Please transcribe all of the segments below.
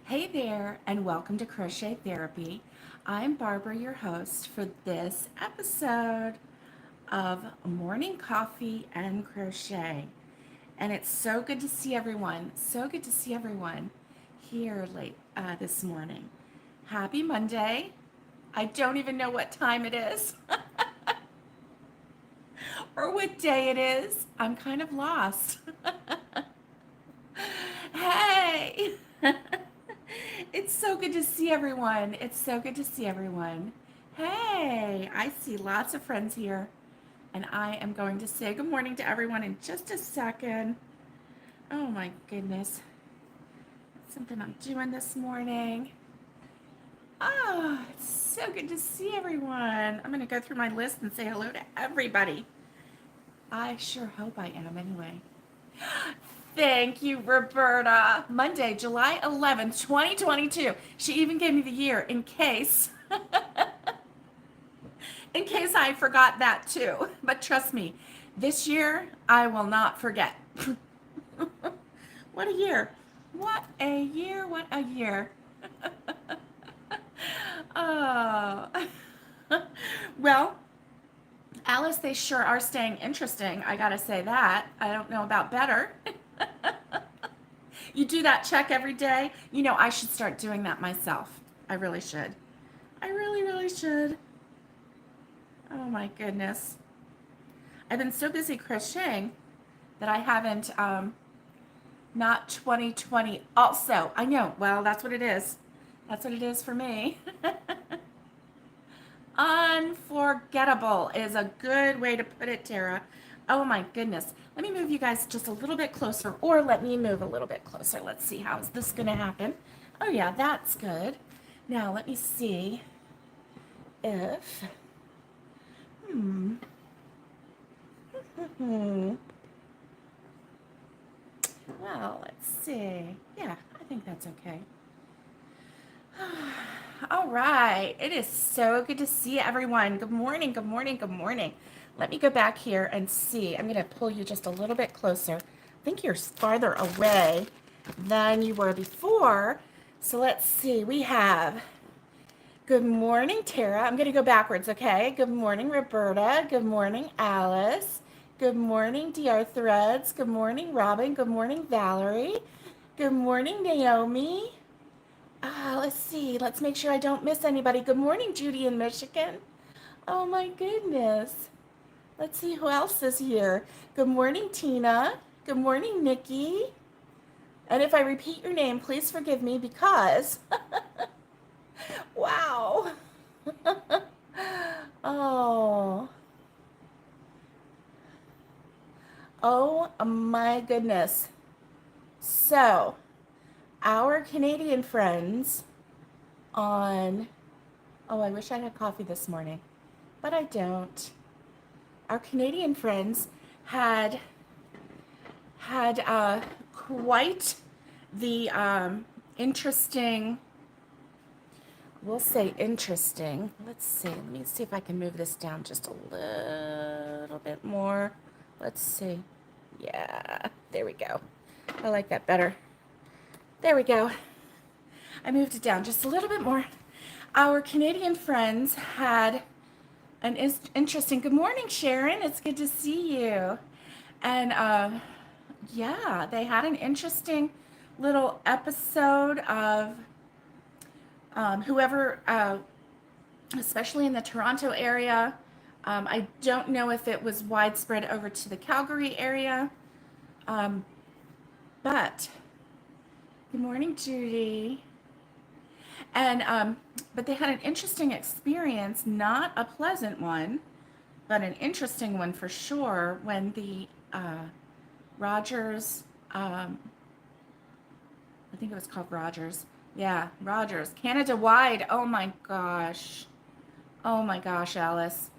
Hey there, and welcome to Crochet Therapy. I'm Barbara, your host for this episode of Morning Coffee and Crochet. And it's so good to see everyone. So good to see everyone here late this morning. Happy Monday. I don't even know what time it is or what day it is. I'm kind of lost. Hey! It's so good to see everyone. It's so good to see everyone. Hey, I see lots of friends here, and I am going to say good morning to everyone in just a second. Oh my goodness. Something I'm doing this morning. Oh, it's so good to see everyone. I'm going to go through my list and say hello to everybody. I sure hope I am anyway. Thank you, Roberta. Monday, July 11th, 2022. She even gave me the year in case I forgot that too. But trust me, this year I will not forget. What a year. What a year. What a year. Oh. Well, Alice, they sure are staying interesting. I gotta say that. I don't know about better. You do that check every day. You know, I should start doing that myself. I really should. I really, really should. Oh my goodness. I've been so busy crocheting that I haven't, not 2020 also. I know. Well, that's what it is. That's what it is for me. Unforgettable is a good way to put it, Tara. Oh my goodness. Let me move you guys just a little bit closer, or let me move a little bit closer. Let's see, how is this going to happen? Oh yeah, that's good. Now let me see if, hmm, well, let's see. Yeah, I think that's okay. All right. It is so good to see everyone. Good morning. Good morning. Good morning. Let me go back here and see. I'm going to pull you just a little bit closer. I think you're farther away than you were before. So let's see. We have good morning, Tara. I'm going to go backwards, okay? Good morning, Roberta. Good morning, Alice. Good morning, DR Threads. Good morning, Robin. Good morning, Valerie. Good morning, Naomi. Let's see. Let's make sure I don't miss anybody. Good morning, Judy in Michigan. Oh my goodness. Let's see who else is here. Good morning, Tina. Good morning, Nikki. And if I repeat your name, please forgive me because, wow. Oh, oh my goodness. So, our Canadian friends on, oh, I wish I had coffee this morning, but I don't. Our Canadian friends had quite the interesting, we'll say interesting. Let's see. Let me see if I can move this down just a little bit more. Let's see. Yeah, there we go. I like that better. There we go. I moved it down just a little bit more. Our Canadian friends had an interesting, good morning, Sharon. It's good to see you. And yeah, they had an interesting little episode of whoever, especially in the Toronto area. I don't know if it was widespread over to the Calgary area, but good morning, Judy. And but they had an interesting experience, not a pleasant one, but an interesting one for sure, when the Rogers, I think it was called Rogers. Yeah, Rogers, Canada wide. Oh my gosh. Oh my gosh, Alice.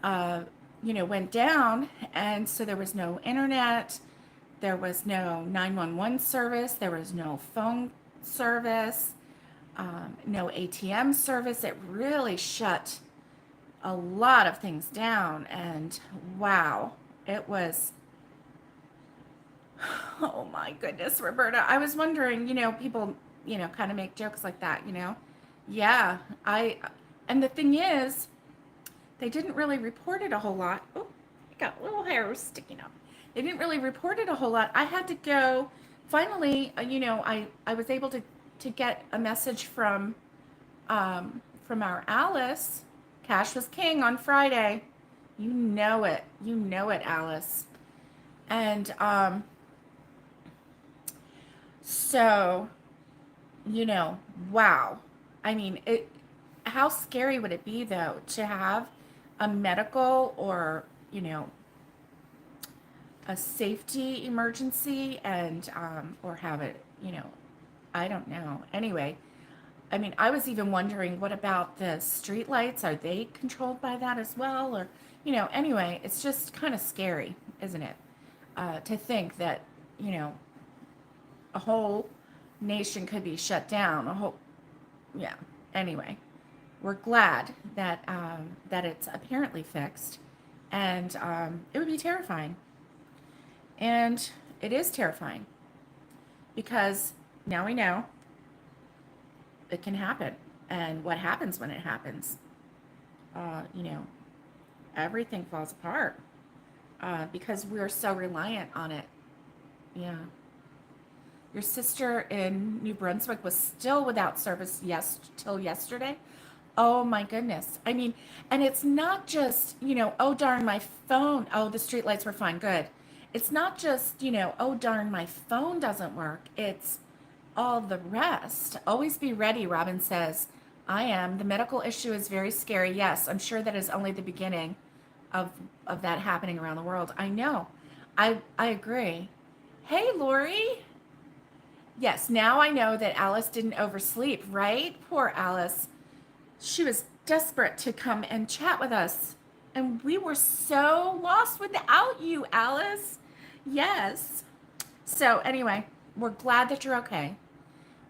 Went down, and so there was no internet, there was no 911 service, there was no phone service, no ATM service. It really shut a lot of things down, and wow, it was, oh my goodness, Roberta. I was wondering, people kind of make jokes like that. Yeah, and the thing is, they didn't really report it a whole lot. Oh, I got little hairs sticking up. They didn't really report it a whole lot. I had to go, finally, I was able to get a message from our Alice. Cash was king on Friday. You know it. You know it, Alice. And so, wow. I mean, how scary would it be though to have a medical or, a safety emergency and or have it, I don't know. Anyway, I mean, I was even wondering, what about the street lights? Are they controlled by that as well? Or, anyway, it's just kind of scary, isn't it? To think that, you know, a whole nation could be shut down. Yeah. Anyway, we're glad that it's apparently fixed, and it would be terrifying. And it is terrifying because now we know it can happen, and what happens when it happens. You know, everything falls apart because we're so reliant on it. Yeah. Your sister in New Brunswick was still without service till yesterday. Oh my goodness. I mean, and it's not just, oh darn my phone. Oh, the streetlights were fine. Good. It's not just, oh darn my phone doesn't work. It's all the rest. Always be ready, Robin says. I am. The medical issue is very scary. Yes, I'm sure that is only the beginning of that happening around the world. I know. I agree. Hey, Lori. Yes, now I know that Alice didn't oversleep, right? Poor Alice. She was desperate to come and chat with us. And we were so lost without you, Alice. Yes. So anyway, we're glad that you're okay.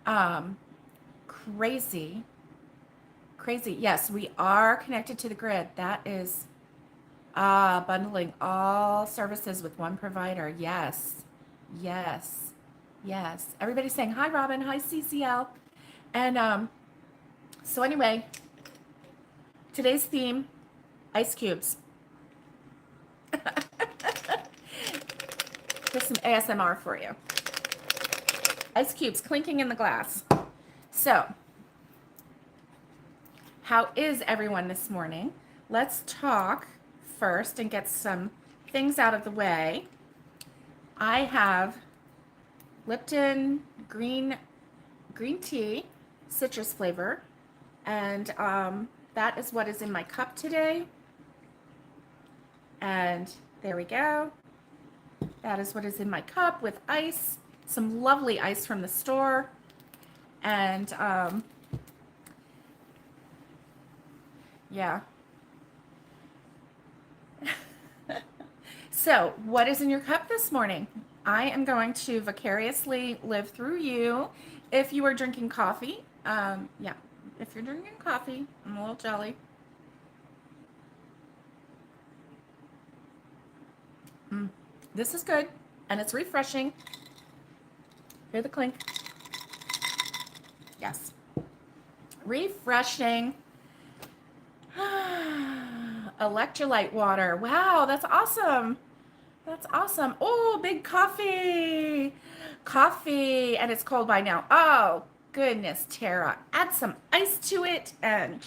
Um, crazy. Crazy. Yes, we are connected to the grid. That is bundling all services with one provider. Yes. Yes. Yes. Everybody's saying hi, Robin. Hi, CCL. And so anyway, today's theme, ice cubes. Here's some ASMR for you. Ice cubes clinking in the glass. So, how is everyone this morning? Let's talk first and get some things out of the way. I have Lipton green tea, citrus flavor, and that is what is in my cup today. And there we go. That is what is in my cup with ice, some lovely ice from the store. And yeah. So, what is in your cup this morning? I am going to vicariously live through you. If you are drinking coffee, yeah, if you're drinking coffee, I'm a little jelly. This is good, and it's refreshing. Hear the clink. Yes. Refreshing. Electrolyte water. Wow, that's awesome. That's awesome. Oh, big coffee. Coffee, and it's cold by now. Oh, goodness, Tara. Add some ice to it and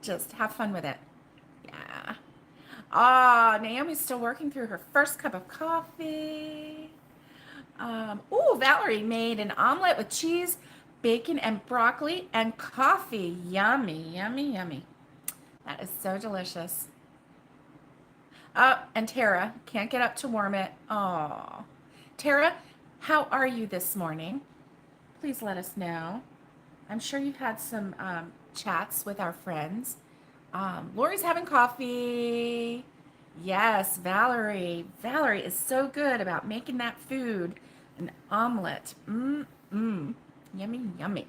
just have fun with it. Yeah. Naomi's still working through her first cup of coffee. Valerie made an omelet with cheese, bacon, and broccoli, and coffee. Yummy, yummy, yummy. That is so delicious. And Tara can't get up to warm it. Oh, Tara, how are you this morning? Please let us know. I'm sure you've had some chats with our friends. Lori's having coffee. Yes, Valerie. Valerie is so good about making that food, an omelet. Yummy, yummy.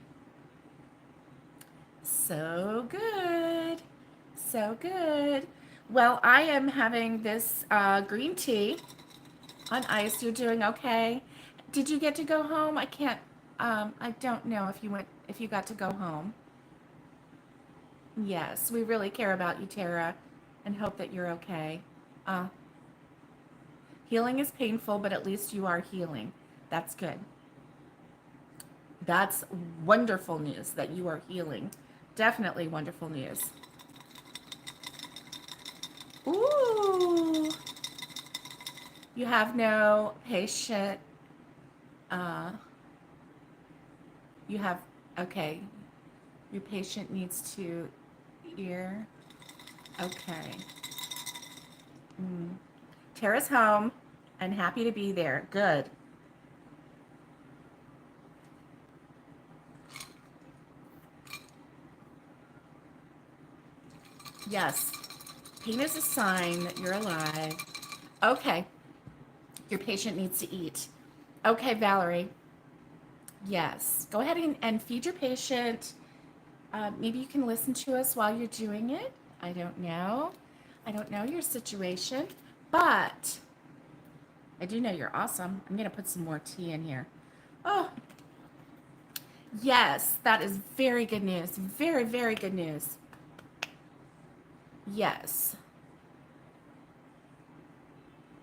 So good. So good. Well, I am having this green tea on ice. You're doing okay. Did you get to go home? I can't I don't know if you got to go home. Yes, we really care about you, Tara, and hope that you're okay. Uh, Healing is painful, but at least you are healing. That's good. That's wonderful news that you are healing. Definitely wonderful news. Ooh, you have no patient. Uh, you have, okay, your patient needs to ear. Okay. Mm. Tara's home and happy to be there. Good. Yes. Pain is a sign that you're alive. Okay. Your patient needs to eat. Okay, Valerie. Yes. Go ahead and feed your patient. Maybe you can listen to us while you're doing it. I don't know. I don't know your situation, but I do know you're awesome. I'm going to put some more tea in here. Oh, yes. That is very good news. Very, very good news. Yes.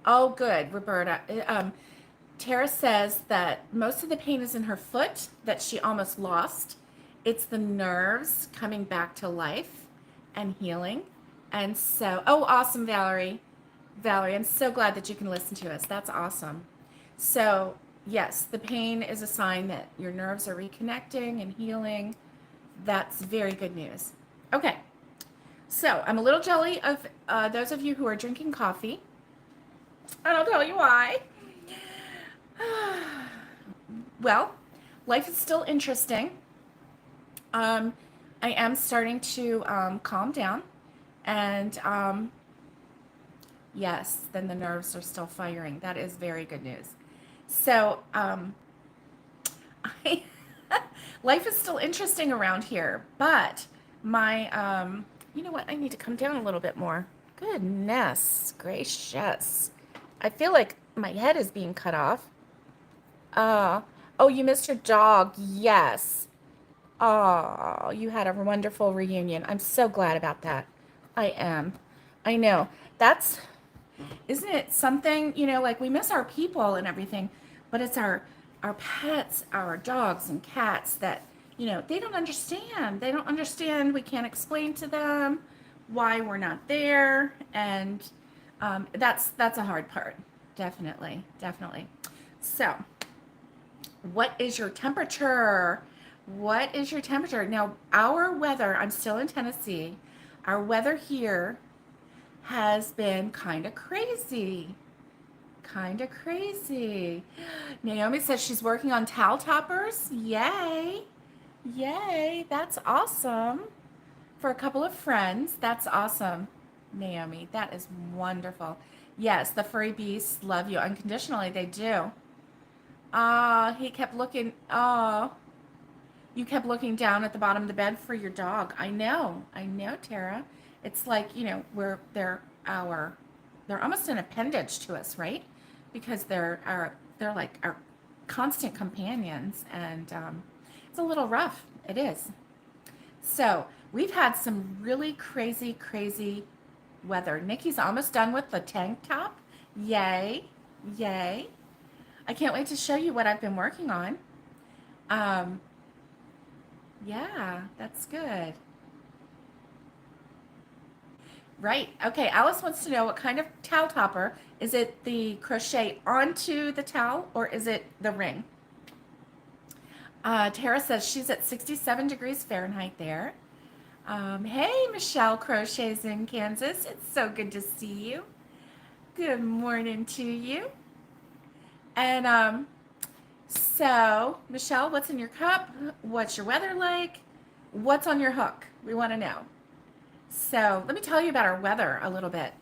Oh, good, Roberta. Tara says that most of the pain is in her foot that she almost lost. It's the nerves coming back to life and healing. And so, oh, awesome, Valerie. Valerie, I'm so glad that you can listen to us. That's awesome. So, yes, the pain is a sign that your nerves are reconnecting and healing. That's very good news. Okay, so I'm a little jelly of those of you who are drinking coffee. And I'll tell you why. Well, life is still interesting. Um, I am starting to calm down, and yes, then the nerves are still firing. That is very good news. So, I, life is still interesting around here, but my, you know what? I need to come down a little bit more. Goodness gracious. I feel like my head is being cut off. Uh, oh, you missed your dog. Yes. Oh, you had a wonderful reunion. I'm so glad about that. I am. I know. That's, isn't it something, like we miss our people and everything, but it's our pets, our dogs and cats that, they don't understand. They don't understand. We can't explain to them why we're not there, and that's a hard part. Definitely, definitely. So, what is your temperature? What is your temperature? Now, our weather, I'm still in Tennessee. Our weather here has been kind of crazy. Kind of crazy. Naomi says she's working on towel toppers. Yay. Yay. That's awesome. For a couple of friends. That's awesome. Naomi, that is wonderful. Yes, the furry beasts love you unconditionally. They do. Ah, he kept looking. Oh, you kept looking down at the bottom of the bed for your dog. I know, Tara. It's like, they're almost an appendage to us, right? Because they're like our constant companions, and it's a little rough. It is. So we've had some really crazy, crazy weather. Nikki's almost done with the tank top. Yay, yay. I can't wait to show you what I've been working on. Um, yeah, that's good. Right. Okay. Alice wants to know what kind of towel topper. Is it the crochet onto the towel or is it the ring? Tara says she's at 67 degrees Fahrenheit there. Hey, Michelle Crochets in Kansas. It's so good to see you. Good morning to you. And so, Michelle, what's in your cup? What's your weather like? What's on your hook? We want to know. So, let me tell you about our weather a little bit.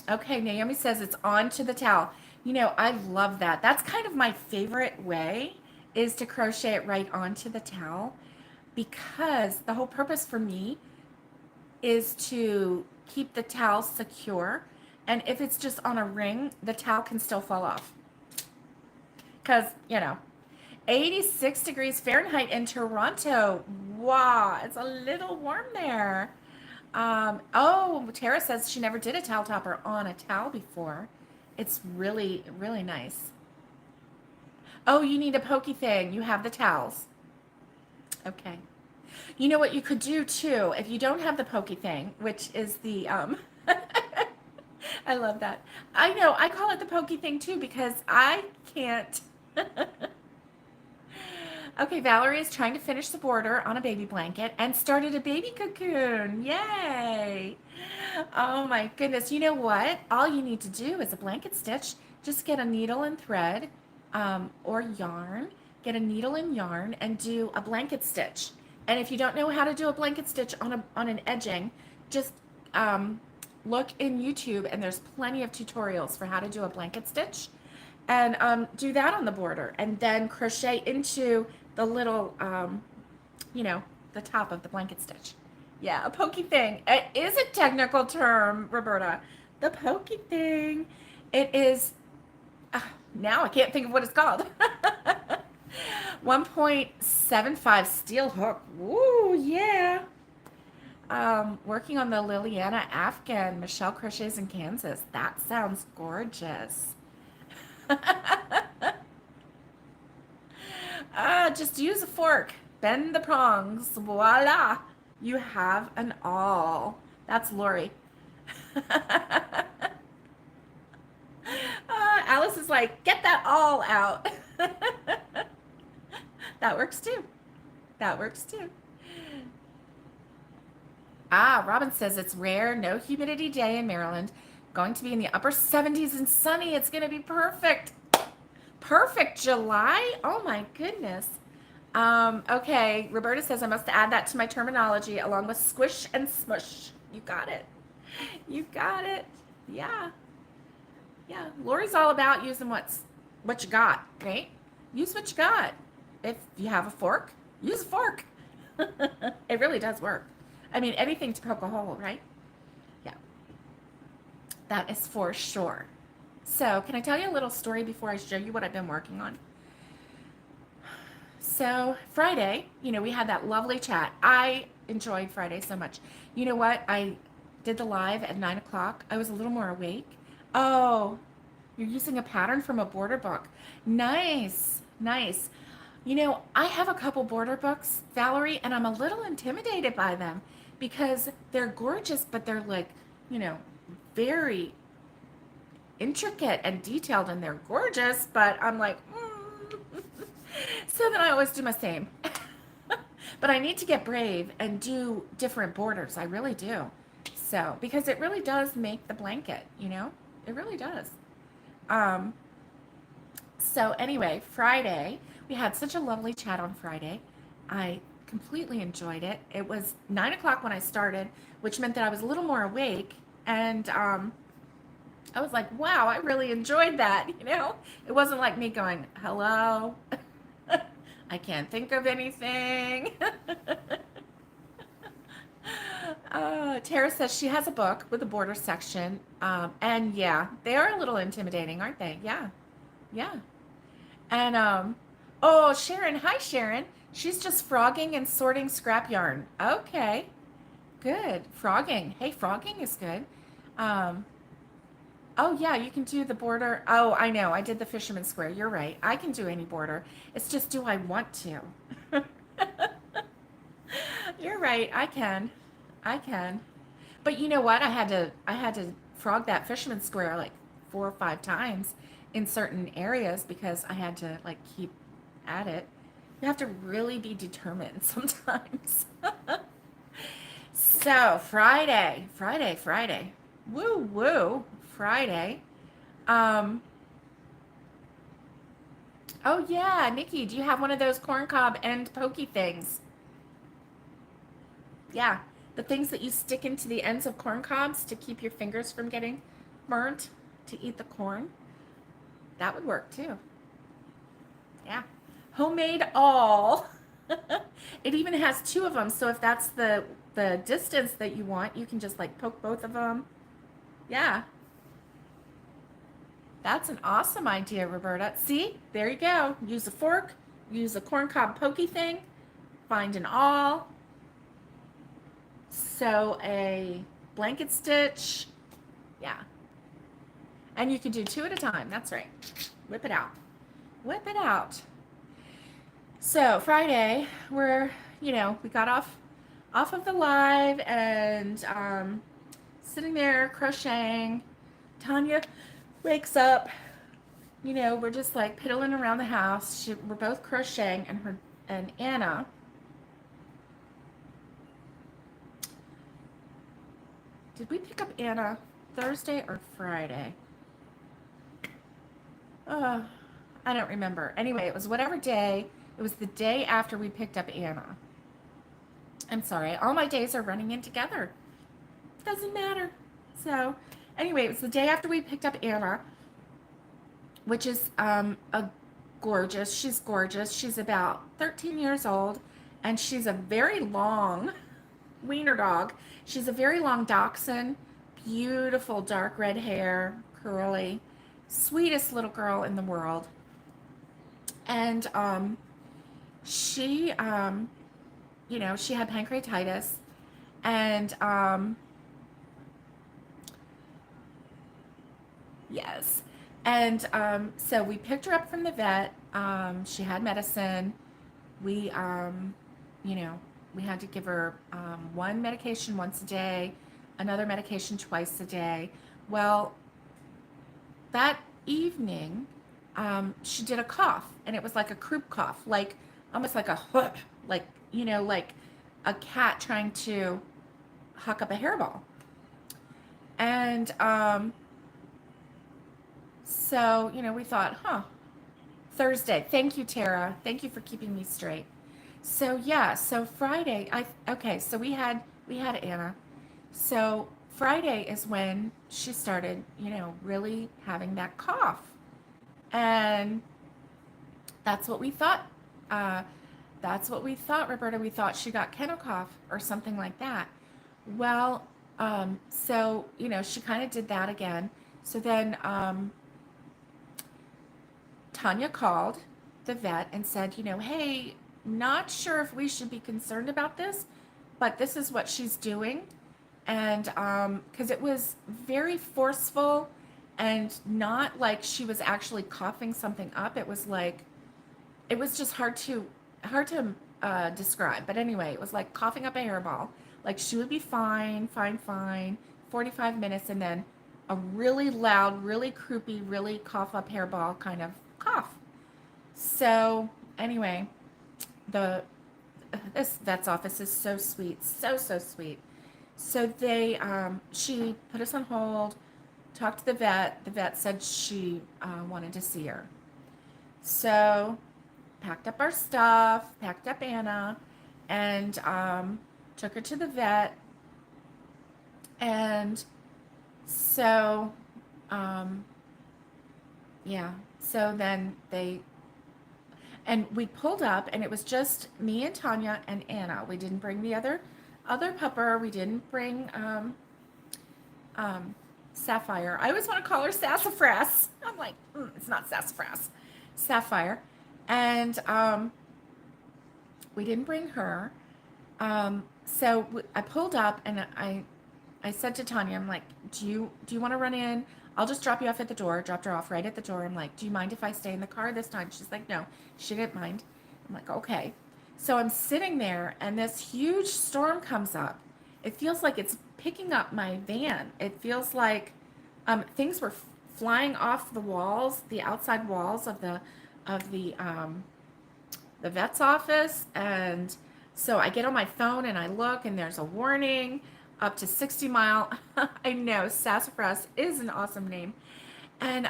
Okay, Naomi says it's onto the towel. I love that. That's kind of my favorite way is to crochet it right onto the towel because the whole purpose for me is to keep the towel secure. And if it's just on a ring, the towel can still fall off. Because, 86 degrees Fahrenheit in Toronto. Wow, it's a little warm there. Oh, Tara says she never did a towel topper on a towel before. It's really, really nice. Oh, you need a pokey thing. You have the towels. Okay. You know what you could do too, if you don't have the pokey thing, which is the I love that. I know, I call it the pokey thing too because I can't. Okay, Valerie is trying to finish the border on a baby blanket and started a baby cocoon. Yay! Oh my goodness. You know what? All you need to do is a blanket stitch. Just get a needle and thread or yarn. Get a needle and yarn and do a blanket stitch. And if you don't know how to do a blanket stitch on an edging, just look in YouTube and there's plenty of tutorials for how to do a blanket stitch. And do that on the border and then crochet into the little, you know, the top of the blanket stitch. Yeah, a pokey thing. It is a technical term, Roberta. The pokey thing. It is, now I can't think of what it's called. 1.75 steel hook. Woo, yeah. Working on the Liliana Afghan. Michelle crochets in Kansas. That sounds gorgeous. Just use a fork. Bend the prongs. Voila. You have an awl. That's Lori. Alice is like, get that awl out. That works too. That works too. Robin says it's rare, no humidity day in Maryland. Going to be in the upper 70s and sunny. It's going to be perfect. Perfect July. Oh my goodness. Okay, Roberta says I must add that to my terminology along with squish and smush. You got it. You got it. Yeah. Yeah. Lori's all about using what you got, right? Use what you got. If you have a fork, use a fork. It really does work. I mean, anything to poke a hole, right? Yeah. That is for sure. So, can I tell you a little story before I show you what I've been working on? So, Friday, we had that lovely chat. I enjoyed Friday so much. You know what? I did the live at 9 o'clock. I was a little more awake. Oh, you're using a pattern from a border book. Nice, nice. I have a couple border books, Valerie, and I'm a little intimidated by them because they're gorgeous, but they're like, very intricate and detailed, and they're gorgeous, but I'm like, So then I always do my same. But I need to get brave and do different borders. I really do. So, because it really does make the blanket, It really does. So anyway, Friday, we had such a lovely chat on Friday. I completely enjoyed it. It was 9 o'clock when I started, which meant that I was a little more awake. And I was like, wow, I really enjoyed that. It wasn't like me going, hello, I can't think of anything. Tara says she has a book with a border section. And yeah, they are a little intimidating, aren't they? Yeah. Yeah. And oh, Sharon, hi Sharon. She's just frogging and sorting scrap yarn. Okay. Good. Frogging. Hey, frogging is good. Oh yeah, you can do the border. Oh, I know. I did the fisherman square. You're right. I can do any border. It's just, do I want to? You're right. I can. I can. But you know what? I had to frog that fisherman square like 4 or 5 times in certain areas because I had to like keep at it. You have to really be determined sometimes. So Friday. Woo woo, Friday. Um, oh yeah, Nikki, do you have one of those corn cob end pokey things? Yeah, the things that you stick into the ends of corn cobs to keep your fingers from getting burnt to eat the corn. That would work too. Yeah. Homemade awl. It even has 2 of them, so if that's the distance that you want, you can just like poke both of them. Yeah. That's an awesome idea, Roberta. See? There you go. Use a fork, use a corncob pokey thing, find an awl, sew a blanket stitch. Yeah. And you can do 2 at a time. That's right. Whip it out. Whip it out. So Friday, we got off of the live and sitting there crocheting. Tanya wakes up. We're just like piddling around the house. We're both crocheting, and Anna. Did we pick up Anna Thursday or Friday? I don't remember. Anyway, it was whatever day. It was the day after we picked up Anna. I'm sorry. All my days are running in together. Doesn't matter. So, anyway, it was the day after we picked up Anna, which is gorgeous. She's gorgeous. She's about 13 years old, and she's a very long wiener dog. She's a very long dachshund. Beautiful dark red hair, curly, sweetest little girl in the world. And she she had pancreatitis, and yes, and so we picked her up from the vet. She had medicine. We we had to give her one medication once a day, another medication twice a day. Well, that evening, she did a cough, and it was like a croup cough, like almost like a whoop, like like a cat trying to huck up a hairball. And so we thought, Thursday. Thank you, Tara. Thank you for keeping me straight. So yeah, so Friday, so we had Anna. So Friday is when she started, really having that cough. And that's what we thought. Roberta. We thought she got kennel cough or something like that. Well, so, she kind of did that again. So then Tanya called the vet and said, hey, not sure if we should be concerned about this, but this is what she's doing. And because it was very forceful and not like she was actually coughing something up. It was just hard to describe. But anyway, it was like coughing up a hairball. Like she would be fine, 45 minutes, and then a really loud, really croupy, really cough up hairball kind of cough. So anyway, this vet's office is so sweet, so sweet. So she put us on hold, talked to the vet. The vet said she wanted to see her. So packed up our stuff, packed up Anna, and took her to the vet. And so, so then and we pulled up, and it was just me and Tanya and Anna. We didn't bring the other pupper. We didn't bring Sapphire. I always want to call her Sassafras. I'm like, it's not Sassafras. Sapphire. And we didn't bring her. So I pulled up, and I said to Tanya, I'm like, do you want to run in? I'll just drop you off at the door. Dropped her off right at the door. I'm like, do you mind if I stay in the car this time? She's like, no, she didn't mind. I'm like, okay. So I'm sitting there, and this huge storm comes up. It feels like it's picking up my van. It feels like things were flying off the walls, the outside walls of the vet's office. And so I get on my phone and I look, and there's a warning up to 60 mile. I know, Sassafras is an awesome name. And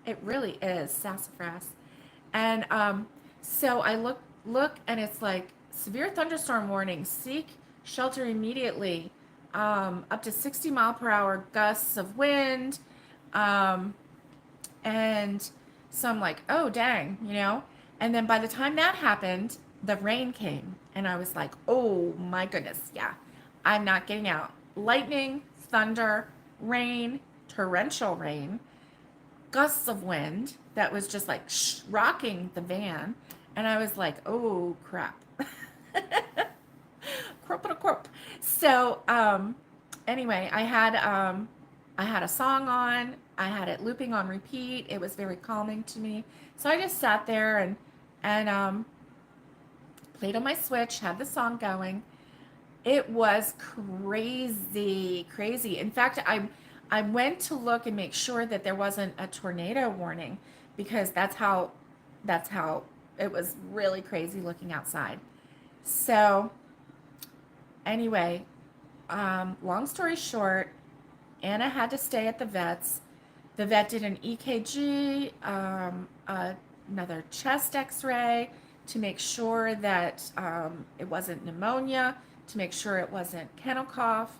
it really is Sassafras. And so I look, and it's like severe thunderstorm warning, seek shelter immediately, up to 60 mile per hour gusts of wind. And so I'm like, oh, dang, And then by the time that happened, the rain came, and I was like, oh my goodness, yeah, I'm not getting out. Lightning, thunder, rain, torrential rain, gusts of wind that was just like rocking the van. And I was like, oh crap. Crop. So anyway, I had a song on. I had it looping on repeat. It was very calming to me. So I just sat there and played on my Switch, had the song going. It was crazy, crazy. In fact, I went to look and make sure that there wasn't a tornado warning because that's how it was really crazy looking outside. So anyway, long story short, Anna had to stay at the vet's. The vet did an EKG, another chest x-ray to make sure that it wasn't pneumonia, to make sure it wasn't kennel cough.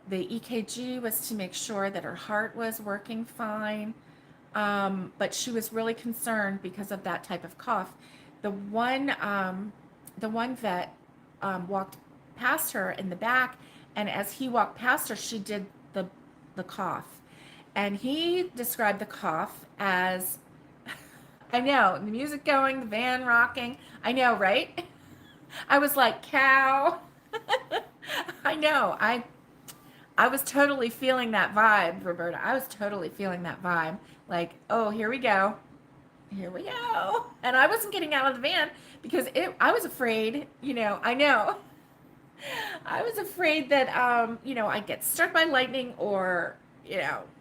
The EKG was to make sure that her heart was working fine. But she was really concerned because of that type of cough. The one, the one vet walked past her in the back, and as he walked past her, she did the cough, and he described the cough as, I know, the music going, the van rocking. I know, right? I was like, cow. I know. I was totally feeling that vibe, Roberta. I was totally feeling that vibe. Like, oh, here we go. Here we go. And I wasn't getting out of the van because I was afraid, I know. I was afraid that, I'd get struck by lightning or,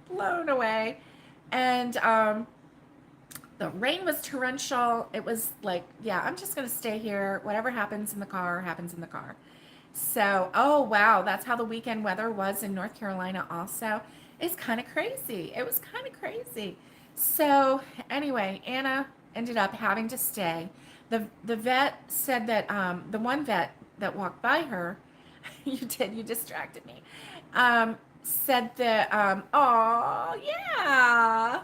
blown away. And the rain was torrential. It was like, yeah, I'm just going to stay here. Whatever happens in the car, happens in the car. So, oh, wow, that's how the weekend weather was in North Carolina also. It's kind of crazy. It was kind of crazy. So, anyway, Anna ended up having to stay. The vet said that the one vet that walked by her, you distracted me, said that, oh, yeah,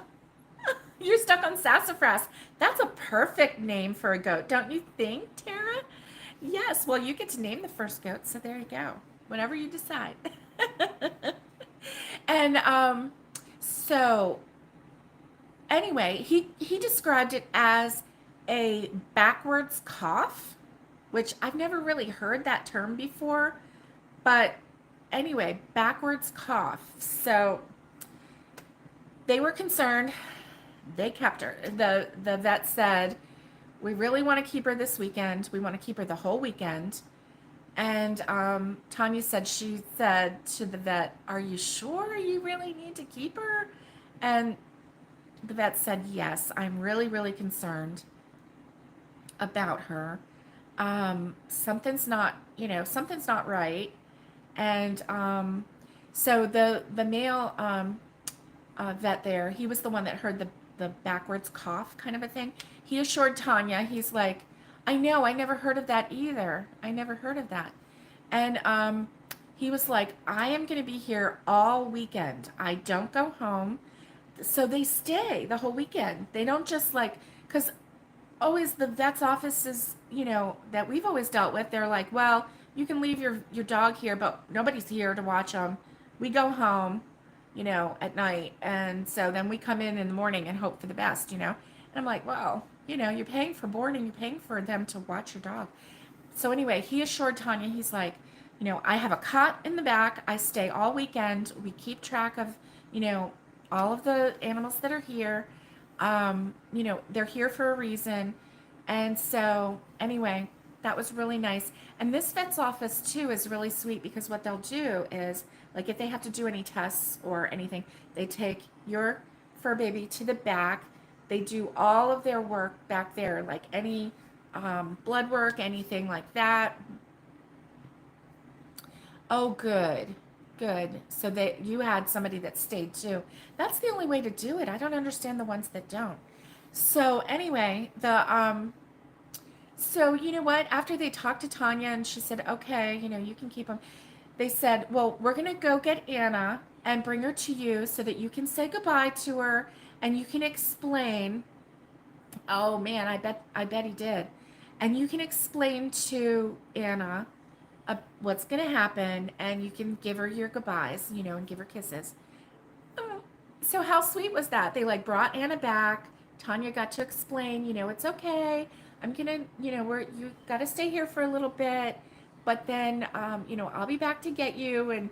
you're stuck on sassafras. That's a perfect name for a goat, don't you think, Tara? Yes, well, you get to name the first goat, so there you go. Whatever you decide. And so anyway, he described it as a backwards cough, which I've never really heard that term before, but anyway, backwards cough. So they were concerned. They kept her. The vet said, we really want to keep her this weekend. We want to keep her the whole weekend. And Tanya said, she said to the vet, are you sure you really need to keep her? And the vet said, yes, I'm really, really concerned about her. Something's not right. And so the male vet there, he was the one that heard the backwards cough kind of a thing. He assured Tanya, he's like, I know, I never heard of that either. I never heard of that. And he was like, I am going to be here all weekend. I don't go home. So they stay the whole weekend. They don't just like, because always the vet's offices, that we've always dealt with, they're like, well, you can leave your dog here, but nobody's here to watch them. We go home, at night. And so then we come in the morning and hope for the best, And I'm like, well, you're paying for boarding, you're paying for them to watch your dog. So anyway, he assured Tanya, he's like, I have a cot in the back. I stay all weekend. We keep track of, all of the animals that are here. They're here for a reason. And so anyway, that was really nice. And this vet's office too is really sweet because what they'll do is, like, if they have to do any tests or anything, they take your fur baby to the back. They do all of their work back there, like any blood work, anything like that. Oh, good. Good. So that you had somebody that stayed too. That's the only way to do it. I don't understand the ones that don't. So anyway, so you know what? After they talked to Tanya and she said, okay, you can keep them. They said, well, we're going to go get Anna and bring her to you so that you can say goodbye to her and you can explain. Oh man, I bet he did. And you can explain to Anna what's going to happen, and you can give her your goodbyes, and give her kisses. Oh, So how sweet was that? They like brought Anna back. Tanya got to explain, it's okay. I'm gonna, you got to stay here for a little bit, but then, I'll be back to get you. And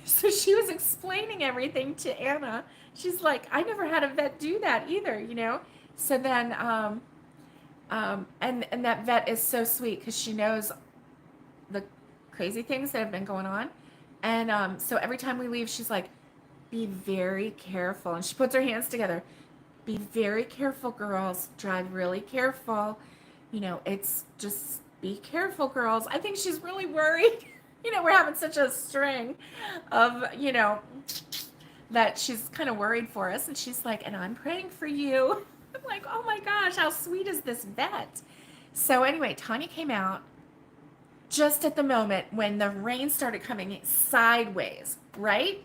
so she was explaining everything to Anna. She's like, I never had a vet do that either. So then, and that vet is so sweet because she knows the crazy things that have been going on. And so every time we leave, she's like, be very careful. And she puts her hands together. Be very careful, girls. Drive really careful. It's just be careful, girls. I think she's really worried. We're having such a string of, that she's kind of worried for us. And she's like, and I'm praying for you. I'm like, oh my gosh, how sweet is this vet? So anyway, Tanya came out just at the moment when the rain started coming sideways, right?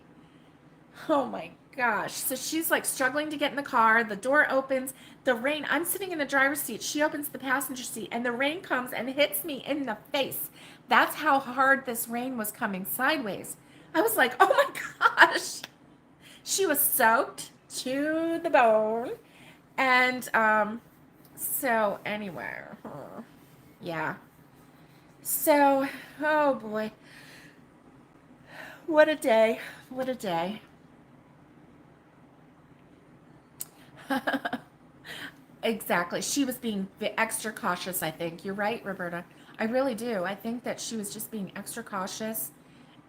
Oh my gosh. So she's like struggling to get in the car. The door opens. The rain, I'm sitting in the driver's seat. She opens the passenger seat and the rain comes and hits me in the face. That's how hard this rain was coming sideways. I was like, oh my gosh. She was soaked to the bone. And so anyway, yeah. So, oh boy. What a day. What a day. Exactly. She was being extra cautious, I think. You're right, Roberta. I really do. I think that she was just being extra cautious.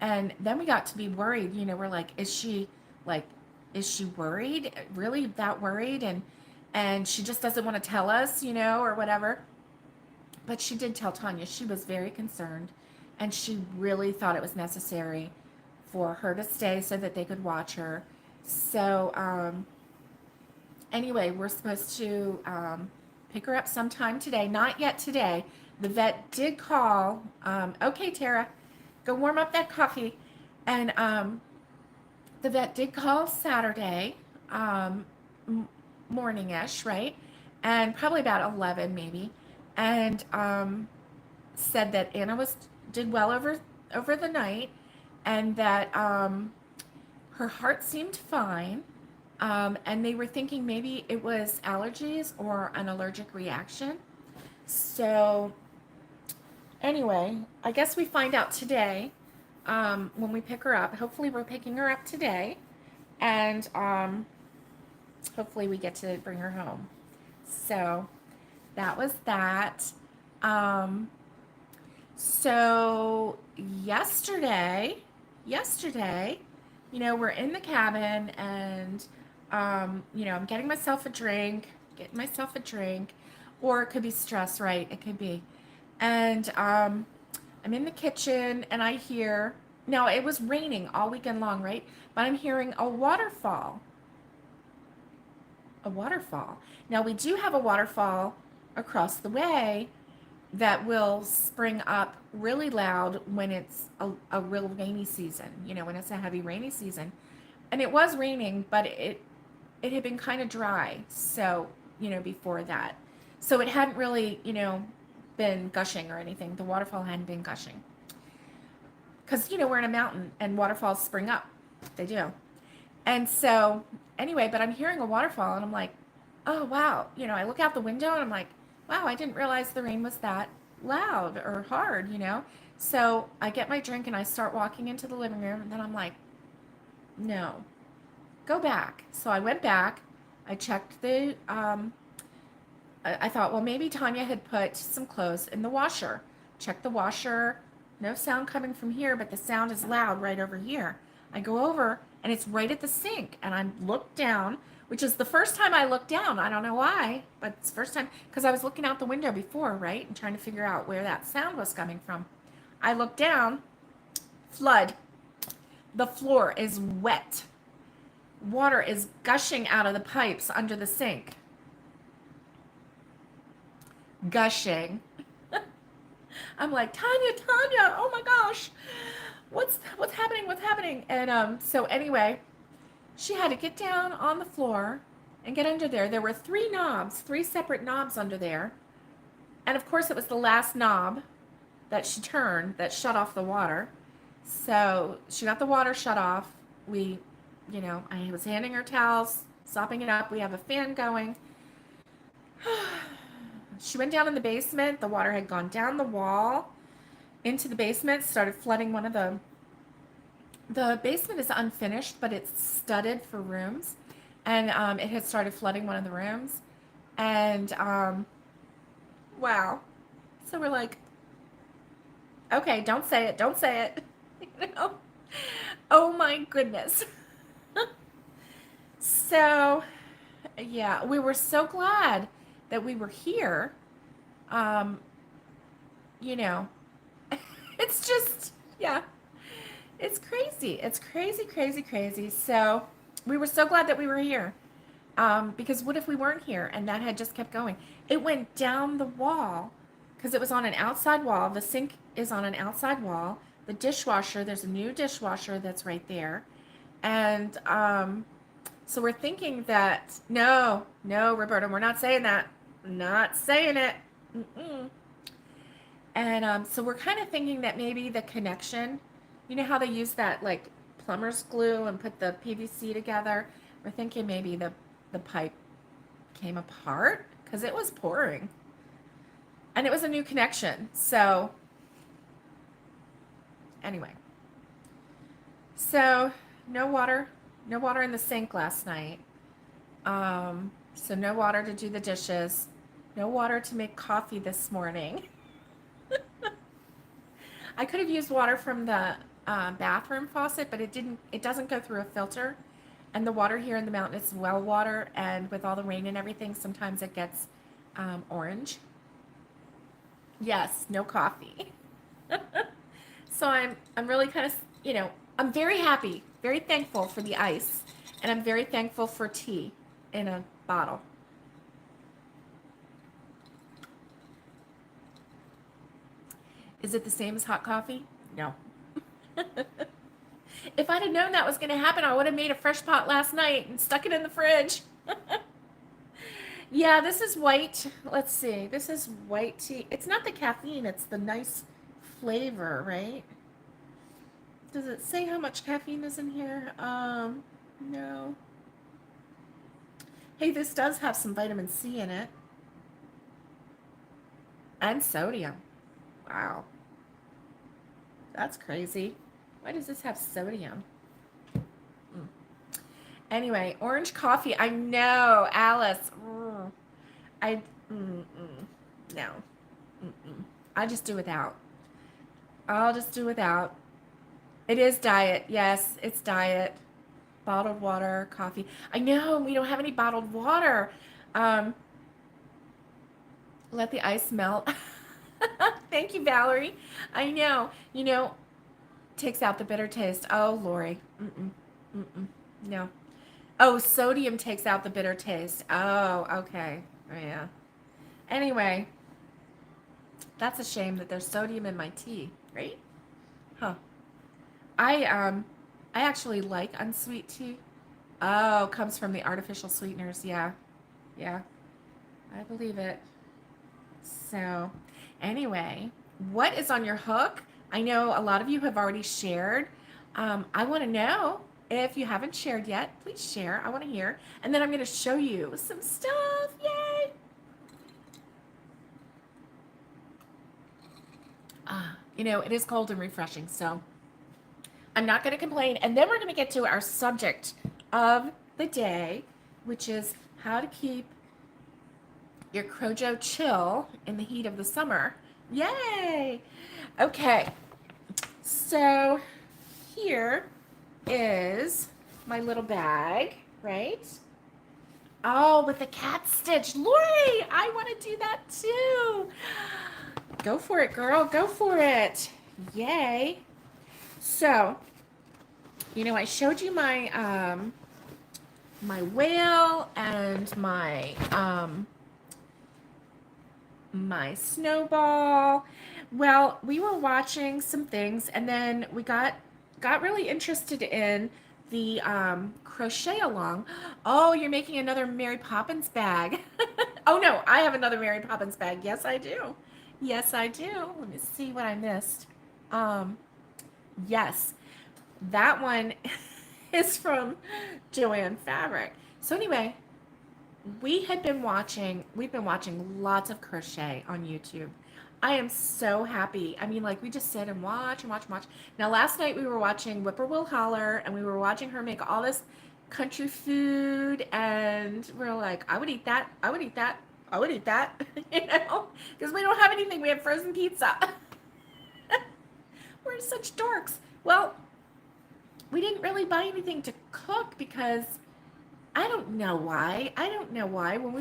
And then we got to be worried. We're like, like, is she worried? Really that worried? And she just doesn't want to tell us, or whatever. But she did tell Tanya she was very concerned. And she really thought it was necessary for her to stay so that they could watch her. So, anyway, we're supposed to pick her up sometime today. Not yet today. The vet did call. Okay, Tara, go warm up that coffee. And the vet did call Saturday morning-ish, right? And probably about 11 maybe. And said that Anna did well over the night, and that her heart seemed fine. And they were thinking maybe it was allergies or an allergic reaction. So anyway, I guess we find out today when we pick her up. Hopefully we're picking her up today. And hopefully we get to bring her home. So that was that. So yesterday, we're in the cabin and I'm getting myself a drink, or it could be stress, right? It could be. And I'm in the kitchen and I hear, now it was raining all weekend long, right? But I'm hearing a waterfall. Now we do have a waterfall across the way that will spring up really loud when it's a real rainy season, when it's a heavy rainy season. And it was raining, but it had been kind of dry, so, before that. So it hadn't really, been gushing or anything. The waterfall hadn't been gushing. Because, we're in a mountain and waterfalls spring up. They do. And so, anyway, but I'm hearing a waterfall and I'm like, oh, wow. I look out the window and I'm like, wow, I didn't realize the rain was that loud or hard, So I get my drink and I start walking into the living room and then I'm like, no, go back. So I went back. I checked I thought, well, maybe Tanya had put some clothes in the washer. Check the washer. No sound coming from here, but the sound is loud right over here. I go over and it's right at the sink and I look down, which is the first time I looked down. I don't know why, but it's the first time because I was looking out the window before, right? And trying to figure out where that sound was coming from. I look down, flood. The floor is wet. Water is gushing out of the pipes under the sink. Gushing. I'm like, Tanya, oh my gosh, what's happening? And so anyway, she had to get down on the floor and get under there. There were three separate knobs under there. And of course it was the last knob that she turned that shut off the water. So she got the water shut off. We you know, I was handing her towels, sopping it up. We have a fan going. She went down in the basement. The water had gone down the wall into the basement, started flooding one of the basement is unfinished, but it's studded for rooms. And it had started flooding one of the rooms. And wow. So we're like, okay, don't say it. Don't say it. You know? Oh my goodness. So, yeah, we were so glad that we were here. Um, you know, it's just, yeah, it's crazy. It's crazy, crazy, crazy. So, we were so glad that we were here. Because what if we weren't here and that had just kept going? It went down the wall because it was on an outside wall. The sink is on an outside wall. The dishwasher, there's a new dishwasher that's right there. And so we're thinking that, no, Roberta, we're not saying that. Not saying it. Mm-mm. And so we're kind of thinking that maybe the connection, you know how they use that like plumber's glue and put the PVC together? We're thinking maybe the pipe came apart because it was pouring. And it was a new connection. So anyway. So no water in the sink last night. So no water to do the dishes. No water to make coffee this morning. I could have used water from the bathroom faucet, but it doesn't go through a filter. And the water here in the mountain is well water, and with all the rain and everything, sometimes it gets orange. Yes, no coffee. So I'm really kind of, you know, I'm very happy, very thankful for the ice, and I'm very thankful for tea in a bottle. Is it the same as hot coffee? No. If I'd have known that was going to happen, I would have made a fresh pot last night and stuck it in the fridge. Yeah, this is white. Let's see. This is white tea. It's not the caffeine, it's the nice flavor, right? Does it say how much caffeine is in here? No. Hey, this does have some vitamin C in it. And sodium. Wow. That's crazy. Why does this have sodium? Anyway, orange coffee. I know, Alice. I no. I just do without. I'll just do without. It is diet. Yes, it's diet. Bottled water, coffee. I know we don't have any bottled water. Let the ice melt. Thank you, Valerie. I know. You know, takes out the bitter taste. Oh, Lori. No. Oh, sodium takes out the bitter taste. Oh, okay. Oh, yeah. Anyway, that's a shame that there's sodium in my tea, right? Huh. I actually like unsweet tea. Oh, comes from the artificial sweeteners. Yeah. Yeah. I believe it. So, anyway, what is on your hook? I know a lot of you have already shared. I want to know if you haven't shared yet. Please share. I want to hear. And then I'm going to show you some stuff. Yay! You know, it is cold and refreshing, so I'm not going to complain. And then we're going to get to our subject of the day, which is how to keep your CROJO chill in the heat of the summer. Yay! Okay, so here is my little bag, right? Oh, with the cat stitch. Lori, I want to do that too. Go for it, girl. Go for it. Yay. So, you know, I showed you my my whale and my my snowball. Well, we were watching some things, and then we got really interested in the crochet along. Oh, you're making another Mary Poppins bag. Oh no, I have another Mary Poppins bag. Yes, I do. Yes, I do. Let me see what I missed. Yes, that one is from Joanne Fabric. So anyway, we've been watching lots of crochet on YouTube. I am so happy. I mean, like, we just sit and watch and watch and watch. Now, last night we were watching Whippoorwill Holler, and we were watching her make all this country food, and we're like, I would eat that. I would eat that. I would eat that, you know, because we don't have anything. We have frozen pizza. We're such dorks. Well, we didn't really buy anything to cook because I don't know why. I don't know why. When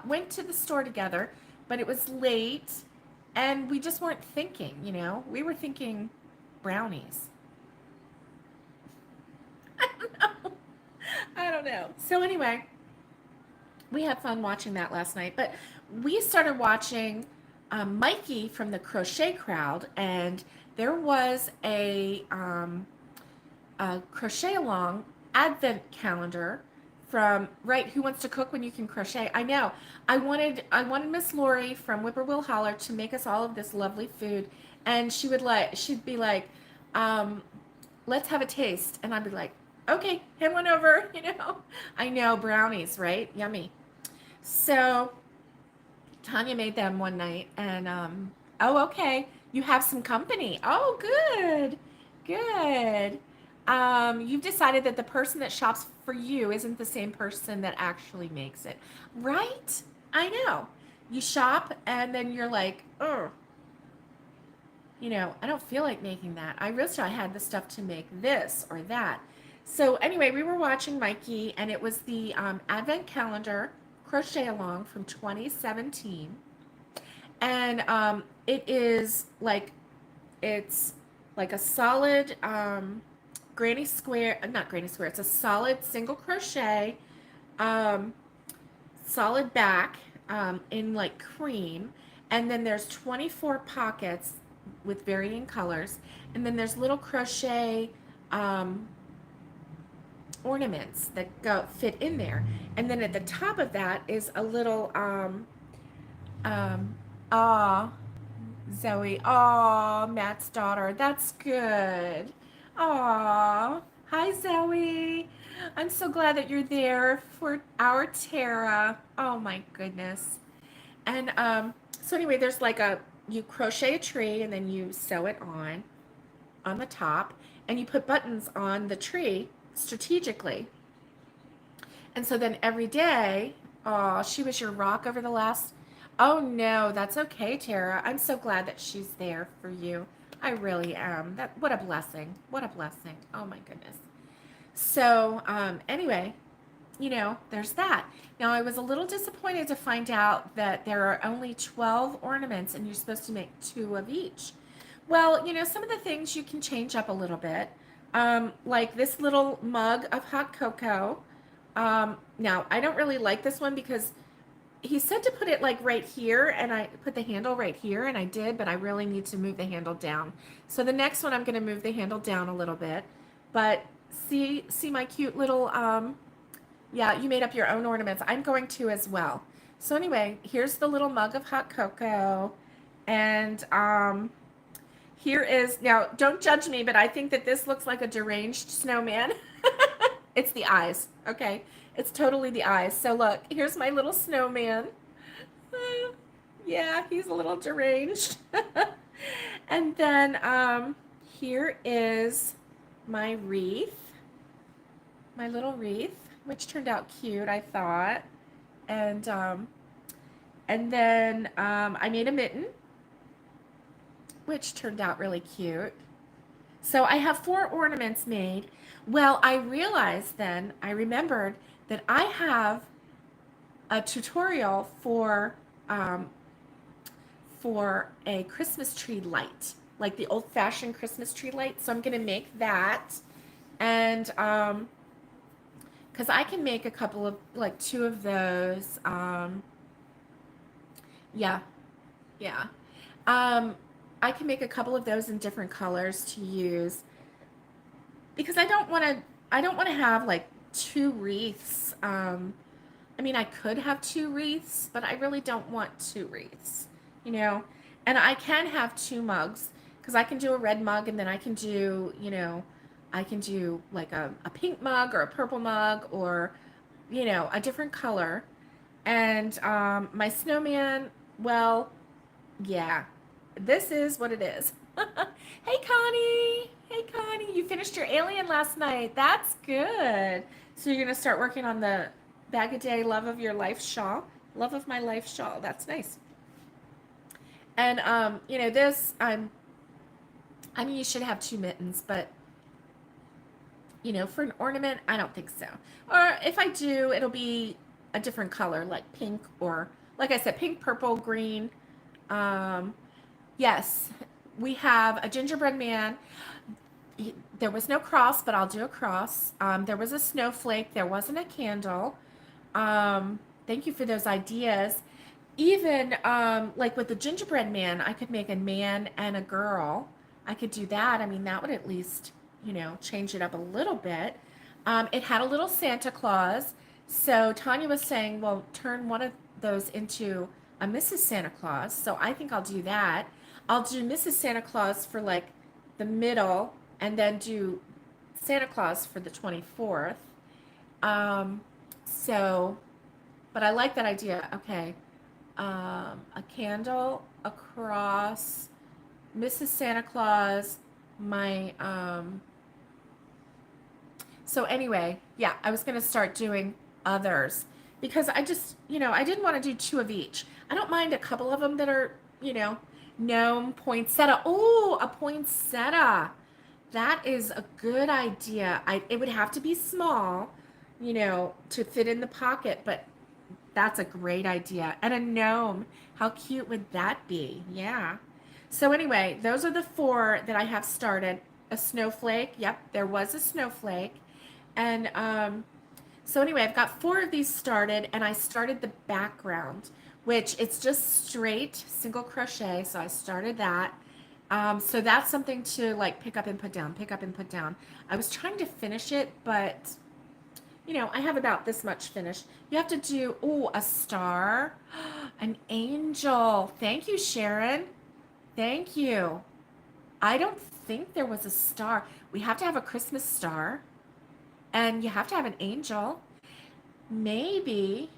went to the store together, but it was late and we just weren't thinking, you know. We were thinking brownies. I don't know. I don't know. So anyway, we had fun watching that last night, but we started watching Mikey from the Crochet Crowd, and there was a crochet along advent calendar from Who Wants to Cook When You Can Crochet. I know. I wanted Miss Lori from Whippoorwill Holler to make us all of this lovely food, and she'd be like, let's have a taste, and I'd be like, okay, head one over, you know. I know, brownies, right? Yummy. So Tanya made them one night, and oh, okay, you have some company. Oh, good, good. You've decided that the person that shops for you isn't the same person that actually makes it, right? I know. You shop, and then you're like, oh, you know, I don't feel like making that. I wish I had the stuff to make this or that. So anyway, we were watching Mikey, and it was the Advent Calendar crochet along from 2017, and it's like a solid granny square, not granny square. It's a solid single crochet, um, solid back in like cream, and then there's 24 pockets with varying colors, and then there's little crochet ornaments that fit in there, and then at the top of that is a little um aw, Zoe, aw, Matt's daughter, that's good. Aw, hi Zoe, I'm so glad that you're there for our Tara. Oh my goodness. And so anyway, there's like you crochet a tree, and then you sew it on the top, and you put buttons on the tree strategically. And so then every day, oh, she was your rock over the last, oh no, that's okay, Tara. I'm so glad that she's there for you. I really am. What a blessing. What a blessing. Oh my goodness. So anyway, you know, there's that. Now, I was a little disappointed to find out that there are only 12 ornaments and you're supposed to make 2 of each. Well, you know, some of the things you can change up a little bit, like this little mug of hot cocoa. Now, I don't really like this one because he said to put it like right here, and I put the handle right here, and I did, but I really need to move the handle down. So the next one, I'm going to move the handle down a little bit. But see my cute little, yeah, you made up your own ornaments. I'm going to as well. So anyway, here's the little mug of hot cocoa, and here is, now don't judge me, but I think that this looks like a deranged snowman. It's the eyes, okay? It's totally the eyes. So look, here's my little snowman. Yeah, he's a little deranged. And then here is my wreath, my little wreath, which turned out cute, I thought. And then I made a mitten, which turned out really cute. So I have 4 ornaments made. Well, I realized then, I remembered that I have a tutorial for a Christmas tree light, like the old-fashioned Christmas tree light. So I'm going to make that, and because I can make a couple of, like 2 of those. Yeah, yeah. I can make a couple of those in different colors to use, because I don't want to have like 2 wreaths. I mean, I could have 2 wreaths, but I really don't want 2 wreaths, you know. And I can have 2 mugs, because I can do a red mug, and then I can do, you know, I can do like a pink mug or a purple mug or, you know, a different color. And my snowman, well, yeah, this is what it is. Hey, Connie. Hey, Connie. You finished your alien last night. That's good. So you're going to start working on the Bag a Day Love of Your Life shawl. Love of My Life shawl. That's nice. And, you know, this, I mean, you should have two mittens, but, you know, for an ornament, I don't think so. Or if I do, it'll be a different color, like pink or, like I said, pink, purple, green. Um, yes, we have a gingerbread man. There was no cross, but I'll do a cross. There was a snowflake. There wasn't a candle. Thank you for those ideas. Even like with the gingerbread man, I could make a man and a girl. I could do that. I mean, that would at least, you know, change it up a little bit. It had a little Santa Claus. So Tanya was saying, well, turn one of those into a Mrs. Santa Claus. So I think I'll do that. I'll do Mrs. Santa Claus for like the middle and then do Santa Claus for the 24th. Um, so, but I like that idea. Okay. A candle, a cross, Mrs. Santa Claus, my, so anyway, yeah, I was going to start doing others because I just, you know, I didn't want to do two of each. I don't mind a couple of them that are, you know, gnome, poinsettia. Oh, a poinsettia. That is a good idea. It would have to be small, you know, to fit in the pocket, but that's a great idea. And a gnome. How cute would that be? Yeah. So anyway, those are the four that I have started. A snowflake. Yep, there was a snowflake. And so anyway, I've got four of these started, and I started the background, which it's just straight single crochet. So I started that. So that's something to like pick up and put down, pick up and put down. I was trying to finish it, but you know, I have about this much finished. You have to do, oh, a star, an angel. Thank you, Sharon. Thank you. I don't think there was a star. We have to have a Christmas star, and you have to have an angel. Maybe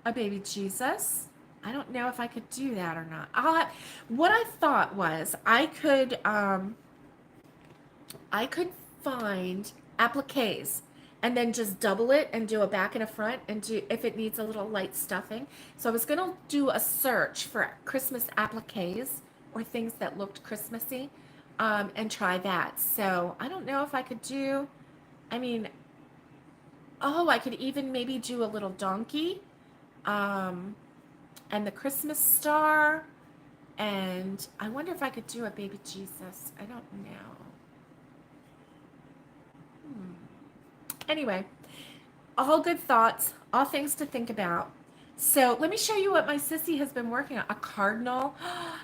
a baby Jesus. I don't know if I could do that or not. What I thought was I could find appliques and then just double it and do a back and a front and do if it needs a little light stuffing. So I was gonna do a search for Christmas appliques or things that looked Christmassy, and try that. So I don't know if I could do, I mean, oh, I could even maybe do a little donkey, um, and the Christmas star. And I wonder if I could do a baby Jesus. I don't know. Anyway, all good thoughts, all things to think about. So let me show you what my sissy has been working on. A cardinal.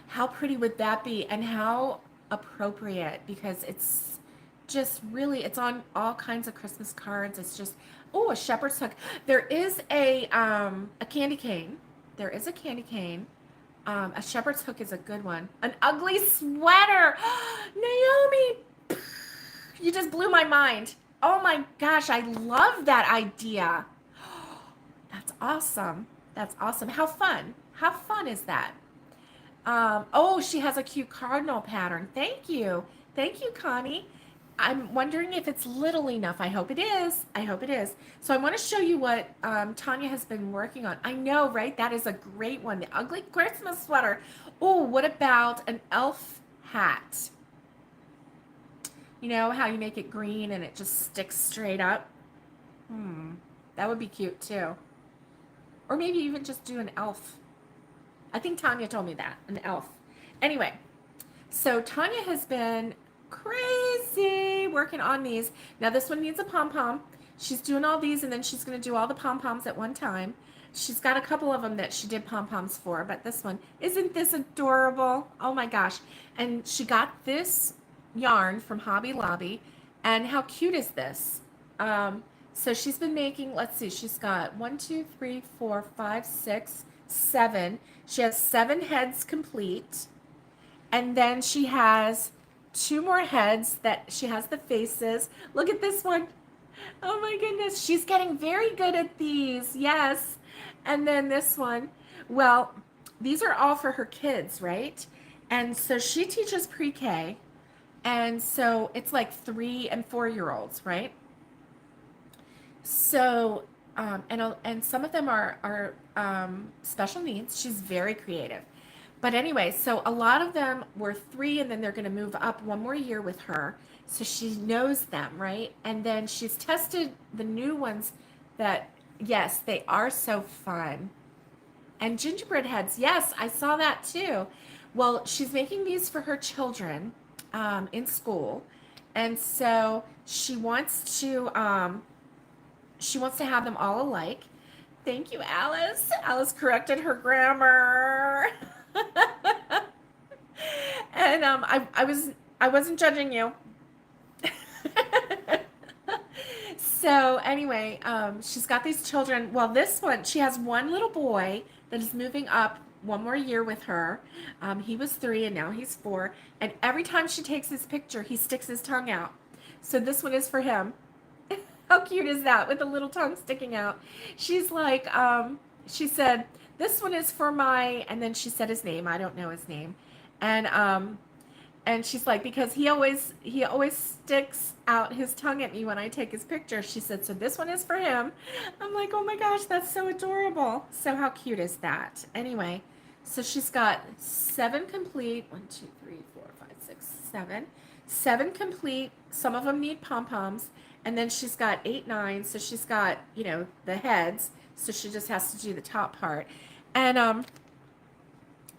How pretty would that be? And how appropriate, because it's just really, it's on all kinds of Christmas cards. It's just, oh, a shepherd's hook. There is a candy cane. There is a candy cane. A shepherd's hook is a good one. An ugly sweater. Naomi, you just blew my mind. Oh my gosh, I love that idea. That's awesome. That's awesome. How fun. How fun is that? Oh, she has a cute cardinal pattern. Thank you. Thank you, Connie. I'm wondering if it's little enough. I hope it is. I hope it is. So I want to show you what Tanya has been working on. I know, right? That is a great one. The ugly Christmas sweater. Oh, what about an elf hat? You know how you make it green and it just sticks straight up? That would be cute too. Or maybe even just do an elf. I think Tanya told me that, an elf. Anyway, so Tanya has been crazy working on these. Now this one needs a pom-pom. She's doing all these and then she's going to do all the pom-poms at one time. She's got a couple of them that she did pom-poms for, but this one, isn't this adorable? Oh my gosh. And she got this yarn from Hobby Lobby, and how cute is this? So she's been making, let's see, she's got 1, 2, 3, 4, 5, 6, 7. She has 7 heads complete, and then she has 2 more heads that she has the faces. Look at this one. Oh my goodness, she's getting very good at these. Yes. And then this one. Well, these are all for her kids, right? And so she teaches pre-K. And so it's like 3 and 4 year olds, right? So, and some of them are special needs. She's very creative. But anyway, so a lot of them were 3, and then they're going to move up 1 more year with her. So she knows them, right? And then she's tested the new ones that, yes, they are so fun. And gingerbread heads, yes, I saw that too. Well, she's making these for her children in school. And so she wants to have them all alike. Thank you, Alice. Alice corrected her grammar. And I wasn't judging you. So anyway, she's got these children. Well, this one, she has one little boy that is moving up 1 more year with her. He was 3 and now he's 4. And every time she takes his picture, he sticks his tongue out. So this one is for him. How cute is that, with a little tongue sticking out? She's like, she said, this one is for my, and then she said his name. I don't know his name. And she's like, because he always sticks out his tongue at me when I take his picture. She said, so this one is for him. I'm like, oh my gosh, that's so adorable. So how cute is that? Anyway, so she's got 7 complete. 1, 2, 3, 4, 5, 6, 7. 7 complete. Some of them need pom-poms. And then she's got 8, 9. So she's got, the heads. So she just has to do the top part. And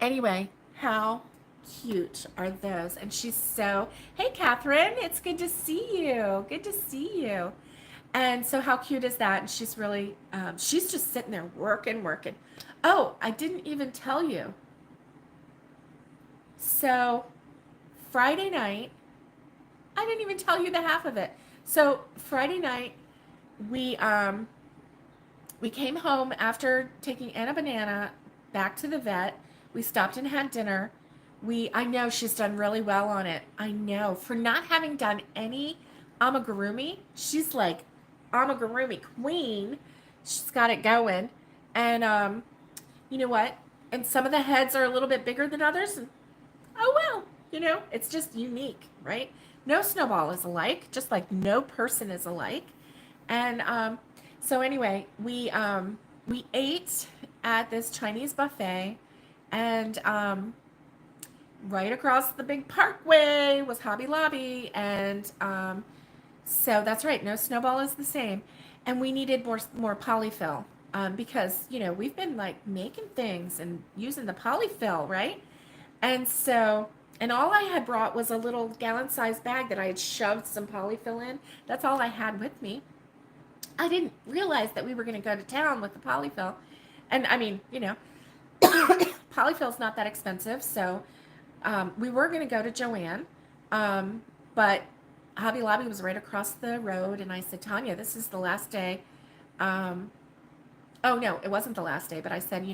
anyway, how cute are those? And she's so, hey Catherine, it's good to see you. Good to see you. And so how cute is that? And she's really, she's just sitting there working. Oh, I didn't even tell you. So Friday night, I didn't even tell you the half of it. So Friday night, we came home after taking Anna Banana back to the vet. We stopped and had dinner. I know she's done really well on it. I know. For not having done any amigurumi, she's like amigurumi queen. She's got it going. And you know what? And some of the heads are a little bit bigger than others. And, oh well, it's just unique, right? No snowball is alike, just like no person is alike. And so anyway, we ate at this Chinese buffet, and right across the big parkway was Hobby Lobby, and so that's right, no snowball is the same. And we needed more polyfill because we've been like making things and using the polyfill, right? And so, and all I had brought was a little gallon-sized bag that I had shoved some polyfill in. That's all I had with me. I didn't realize that we were going to go to town with the polyfill. And I mean, polyfill's not that expensive, so we were going to go to Joann, but Hobby Lobby was right across the road, and I said, Tanya, this is the last day. Oh no, it wasn't the last day, but I said,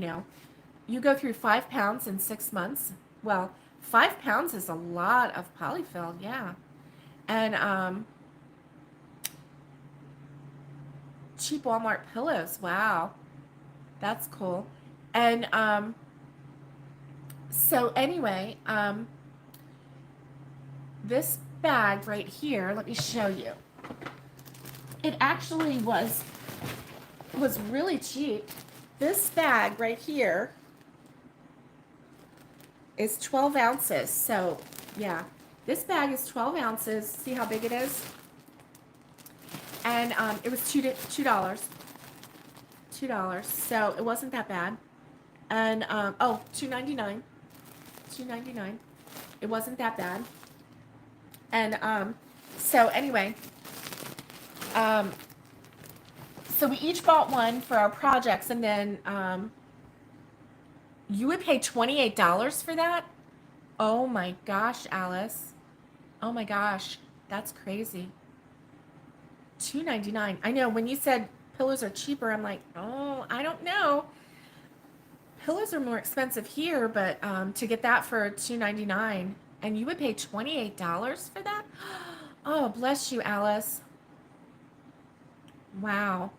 you go through 5 pounds in 6 months. Well, 5 pounds is a lot of polyfill, yeah. And cheap Walmart pillows, wow, that's cool. And so anyway, this bag right here, let me show you. It actually was really cheap. This bag right here is 12 ounces. So yeah, this bag is 12 ounces. See how big it is? And it was $2. $2. So it wasn't that bad. And oh, $2.99. $2.99. It wasn't that bad. And so anyway, so we each bought one for our projects, and then you would pay $28 for that? Oh my gosh, Alice. Oh my gosh, that's crazy. $2.99. I know, when you said pillows are cheaper, I'm like, oh, I don't know. Pillows are more expensive here, but to get that for $2.99, And you would pay $28 for that? Oh, bless you, Alice. Wow.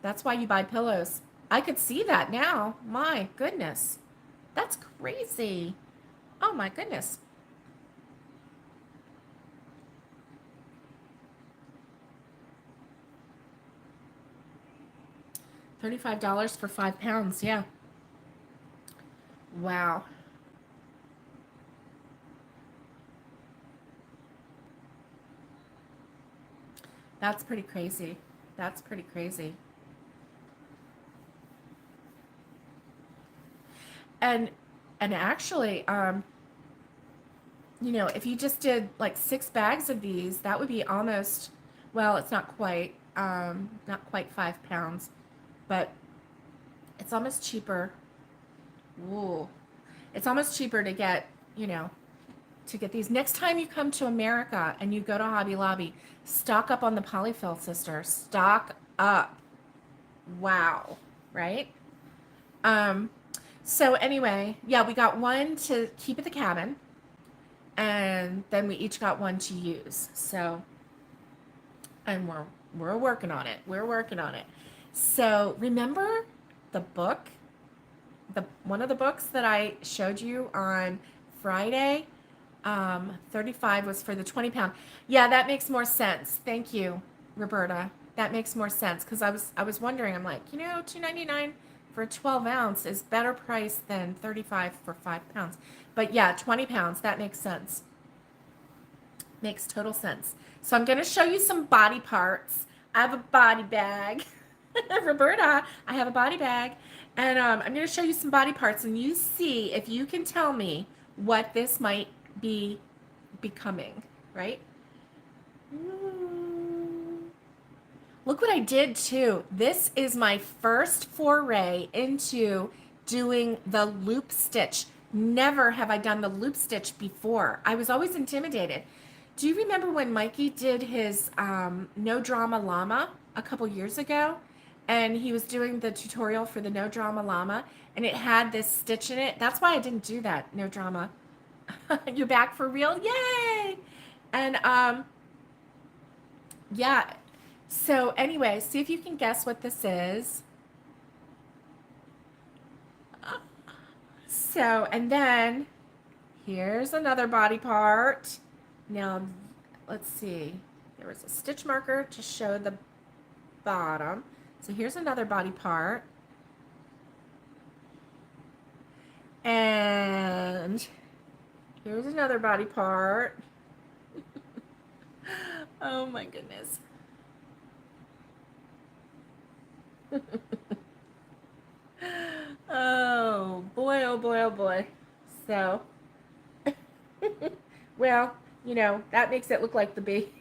That's why you buy pillows. I could see that now. My goodness. That's crazy. Oh my goodness. $35 for 5 pounds. Yeah. Wow. That's pretty crazy. That's pretty crazy. And actually, if you just did like 6 bags of these, that would be almost, well, it's not quite 5 pounds, but it's almost cheaper. Ooh, it's almost cheaper to get, to get these. Next time you come to America and you go to Hobby Lobby, stock up on the Polyfill Sisters. Stock up. Wow. Right? So anyway, yeah, we got one to keep at the cabin, and then we each got one to use. So, and we're working on it. We're working on it. So remember the book, one of the books that I showed you on Friday? 35 was for the 20 pound. Yeah, that makes more sense. Thank you, Roberta. That makes more sense because I was wondering. I'm like, $2.99 for a 12 ounce is better price than 35 for 5 pounds. But yeah, 20 pounds. That makes sense. Makes total sense. So I'm going to show you some body parts. I have a body bag. Roberta, I have a body bag. And I'm going to show you some body parts, and you see if you can tell me what this might be becoming, right? Look what I did too. This is my first foray into doing the loop stitch. Never have I done the loop stitch before. I was always intimidated. Do you remember when Mikey did his No Drama Llama a couple years ago? And he was doing the tutorial for the No Drama Llama, and it had this stitch in it. That's why I didn't do that, No Drama. You're back for real? Yay! And yeah. So anyway, see if you can guess what this is. So, and then here's another body part. Now, let's see. There was a stitch marker to show the bottom. So here's another body part. And here's another body part. Oh my goodness. Oh boy, oh boy, oh boy. So, well, that makes it look like the baby,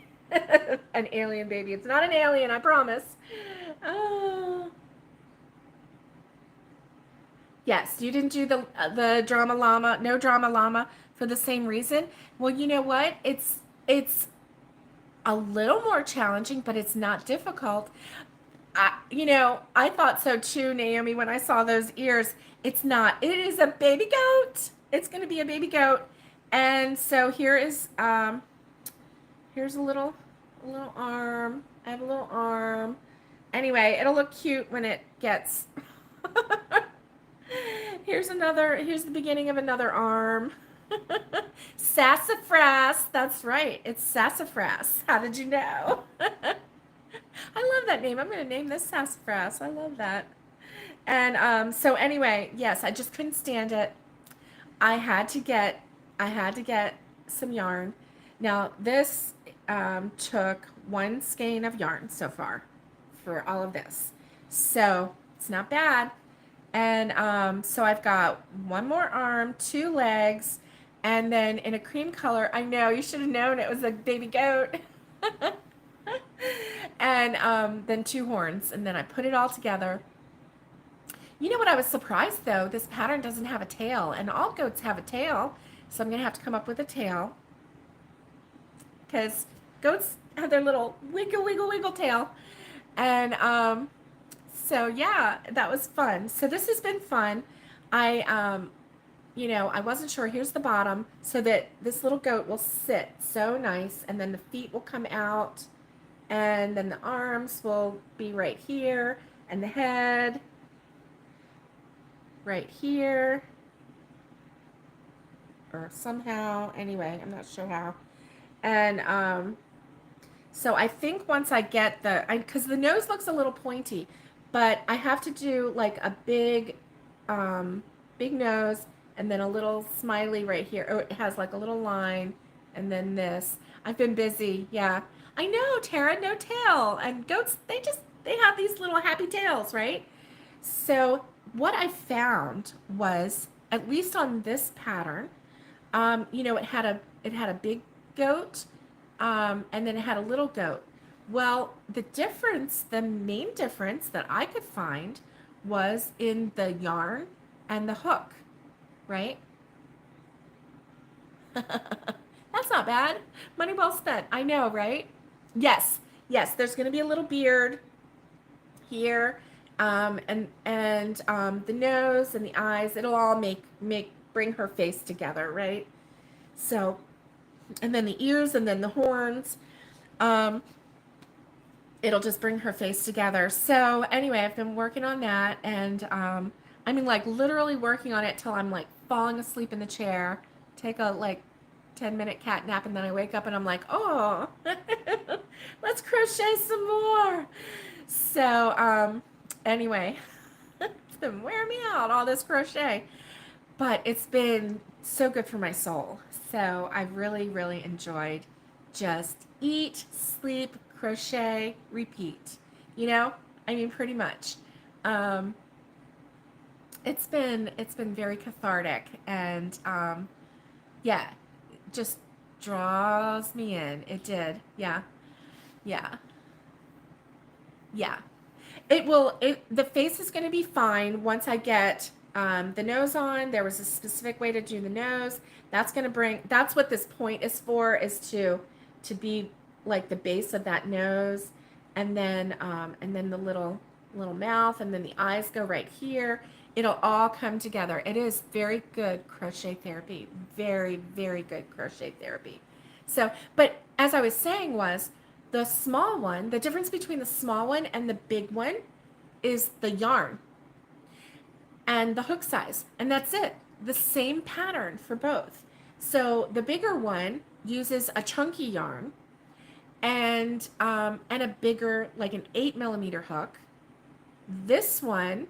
an alien baby. It's not an alien, I promise. Oh. Yes, you didn't do the drama llama, no drama llama for the same reason. Well, you know what? It's a little more challenging, but it's not difficult. I thought so too, Naomi, when I saw those ears. It's not. It is a baby goat. It's going to be a baby goat. And so here's a little arm. I have a little arm. Anyway, it'll look cute when it gets. Here's the beginning of another arm. Sassafras. That's right. It's sassafras. How did you know? I love that name. I'm going to name this Sassafras. I love that. And so anyway, yes, I just couldn't stand it. I had to get some yarn. Now this took 1 skein of yarn so far for all of this. So it's not bad. And so I've got 1 more arm, 2 legs, and then in a cream color, I know you should have known it was a baby goat. And then 2 horns, and then I put it all together. You know what I was surprised though? This pattern doesn't have a tail, and all goats have a tail, so I'm gonna have to come up with a tail because goats have their little wiggle, wiggle, wiggle tail. And so yeah, that was fun. So this has been fun. I you know, I wasn't sure. Here's the bottom so that this little goat will sit so nice, and then the feet will come out, and then the arms will be right here, and the head right here, or somehow, anyway, I'm not sure how. And so I think once I get because the nose looks a little pointy, but I have to do like a big nose, and then a little smiley right here. Oh, it has like a little line, and then this. I've been busy, yeah. I know, Tara, no tail. And goats, they have these little happy tails, right? So what I found was, at least on this pattern, you know, it had a big goat, and then it had a little goat. Well, the main difference that I could find was in the yarn and the hook, right? That's not bad. Money well spent. I know, right? Yes, yes. There's going to be a little beard here, and the nose and the eyes. It'll all bring her face together, right? So, and then the ears, and then the horns. Um, it'll just bring her face together. So anyway, I've been working on that, and I mean, like literally working on it till I'm like falling asleep in the chair. Take a like 10-minute cat nap, and then I wake up and I'm like, oh, let's crochet some more. So anyway, it's been wearing me out, all this crochet, but it's been so good for my soul. So I've really, really enjoyed just eat, sleep, crochet, repeat. You know, I mean, pretty much. Um, it's been very cathartic, and yeah, just draws me in. It did, yeah, yeah, yeah. The face is going to be fine once I get the nose on. There was a specific way to do the nose. That's what this point is for, is to be like the base of that nose, and then the little mouth, and then the eyes go right here. It'll all come together. It is very good crochet therapy. Very, very good crochet therapy. So, but as I was saying, was the small one, the difference between the small one and the big one is the yarn and the hook size, and that's it. The same pattern for both. So the bigger one uses a chunky yarn, and a bigger, like an 8mm hook. This one,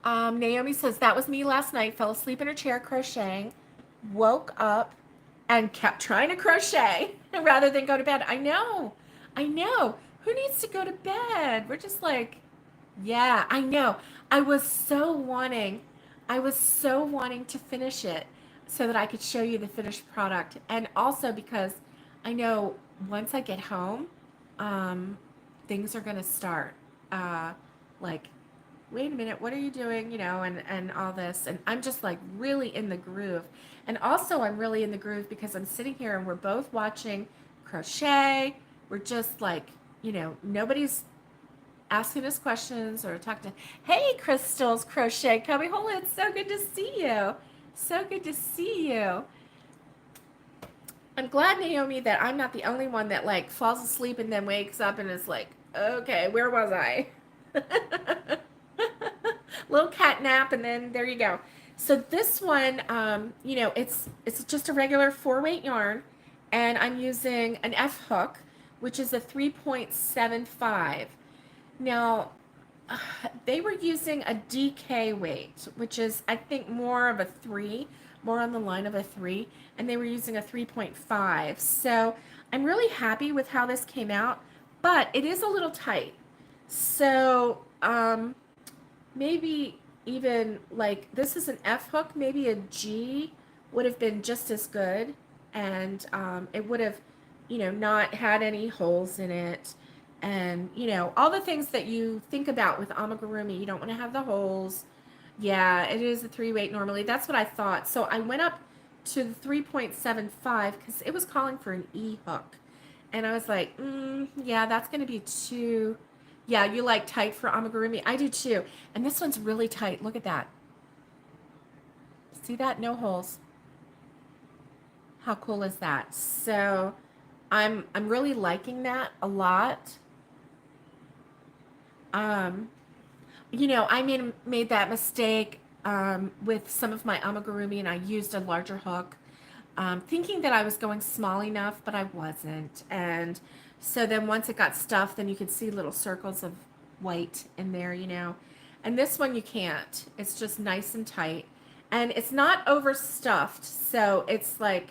Naomi says, that was me last night. Fell asleep in her chair crocheting, woke up, and kept trying to crochet rather than go to bed. I know. I know. Who needs to go to bed? We're just like, yeah, I know. I was so wanting, I was so wanting to finish it so that I could show you the finished product. And also because I know once I get home, um, things are going to start. Like, wait a minute, what are you doing? You know, and all this. And I'm just like really in the groove. And also I'm really in the groove because I'm sitting here and we're both watching crochet. We're just like, you know, nobody's asking us questions or talking to, hey, Crystal's Crochet Cubby Hole, it's so good to see you. So good to see you. I'm glad, Naomi, that I'm not the only one that like falls asleep and then wakes up and is like, okay, where was I? Little cat nap, and then there you go. So this one, you know, it's just a regular 4-weight yarn, and I'm using an F hook, which is a 3.75. Now, they were using a DK weight, which is, I think, more of a 3, more on the line of a 3, and they were using a 3.5. So I'm really happy with how this came out, but it is a little tight. So maybe even like this is an F hook, maybe a G would have been just as good, and it would have, you know, not had any holes in it, and you know, all the things that you think about with amigurumi. You don't want to have the holes. Yeah, it is a 3-weight normally. That's what I thought. So I went up to the 3.75 because it was calling for an E hook, and I was like, yeah, that's going to be too. Yeah, you like tight for amigurumi. I do too. And this one's really tight. Look at that. See that? No holes. How cool is that? So I'm really liking that a lot. Um, I made that mistake with some of my amigurumi, and I used a larger hook, thinking that I was going small enough, but I wasn't. And so then once it got stuffed, then you could see little circles of white in there. And this one you can't. It's just nice and tight. And it's not overstuffed, so it's like,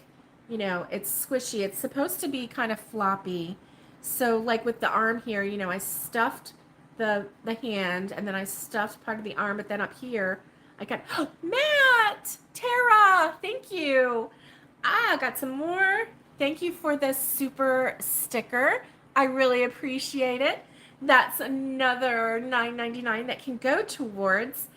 it's squishy. It's supposed to be kind of floppy. So like with the arm here, I stuffed the hand, and then I stuffed part of the arm, but then up here I got Matt, Tara, thank you. I got some more. Thank you for this super sticker. I really appreciate it. That's another $9.99 that can go towards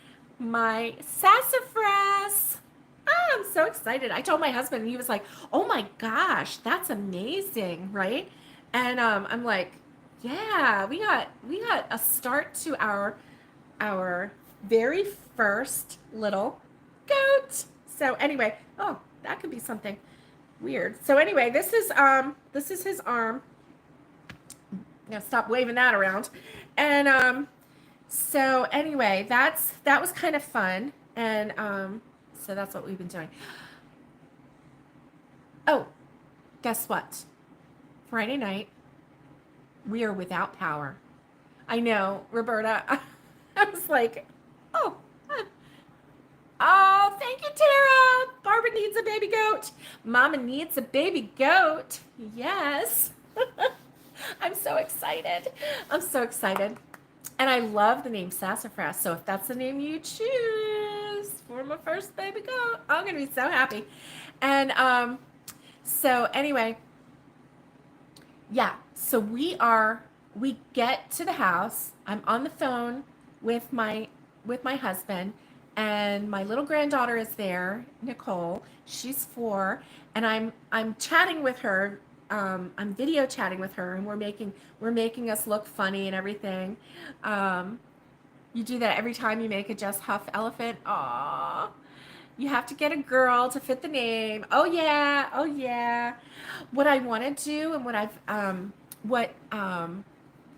my sassafras. I'm so excited. I told my husband, and he was like, "Oh my gosh, that's amazing, right?" And I'm like, "Yeah, we got a start to our very first little goat." So anyway, oh, that could be something weird. So anyway, this is his arm. I'm gonna stop waving that around. And so anyway, that was kind of fun. And so that's what we've been doing. Oh, guess what? Friday night, we are without power. I know, Roberta. I was like, oh, oh, thank you, Tara. Barbara needs a baby goat. Mama needs a baby goat. Yes. I'm so excited. I'm so excited. And I love the name Sassafras. So if that's the name you choose for my first baby goat, I'm going to be so happy. And so anyway, yeah. So we get to the house. I'm on the phone with my husband, and my little granddaughter is there, Nicole. She's 4, and I'm chatting with her. I'm video chatting with her, and we're making us look funny and everything. You do that every time you make a Just Huff elephant. Aww. You have to get a girl to fit the name. Oh yeah, oh yeah. What I want to do, and what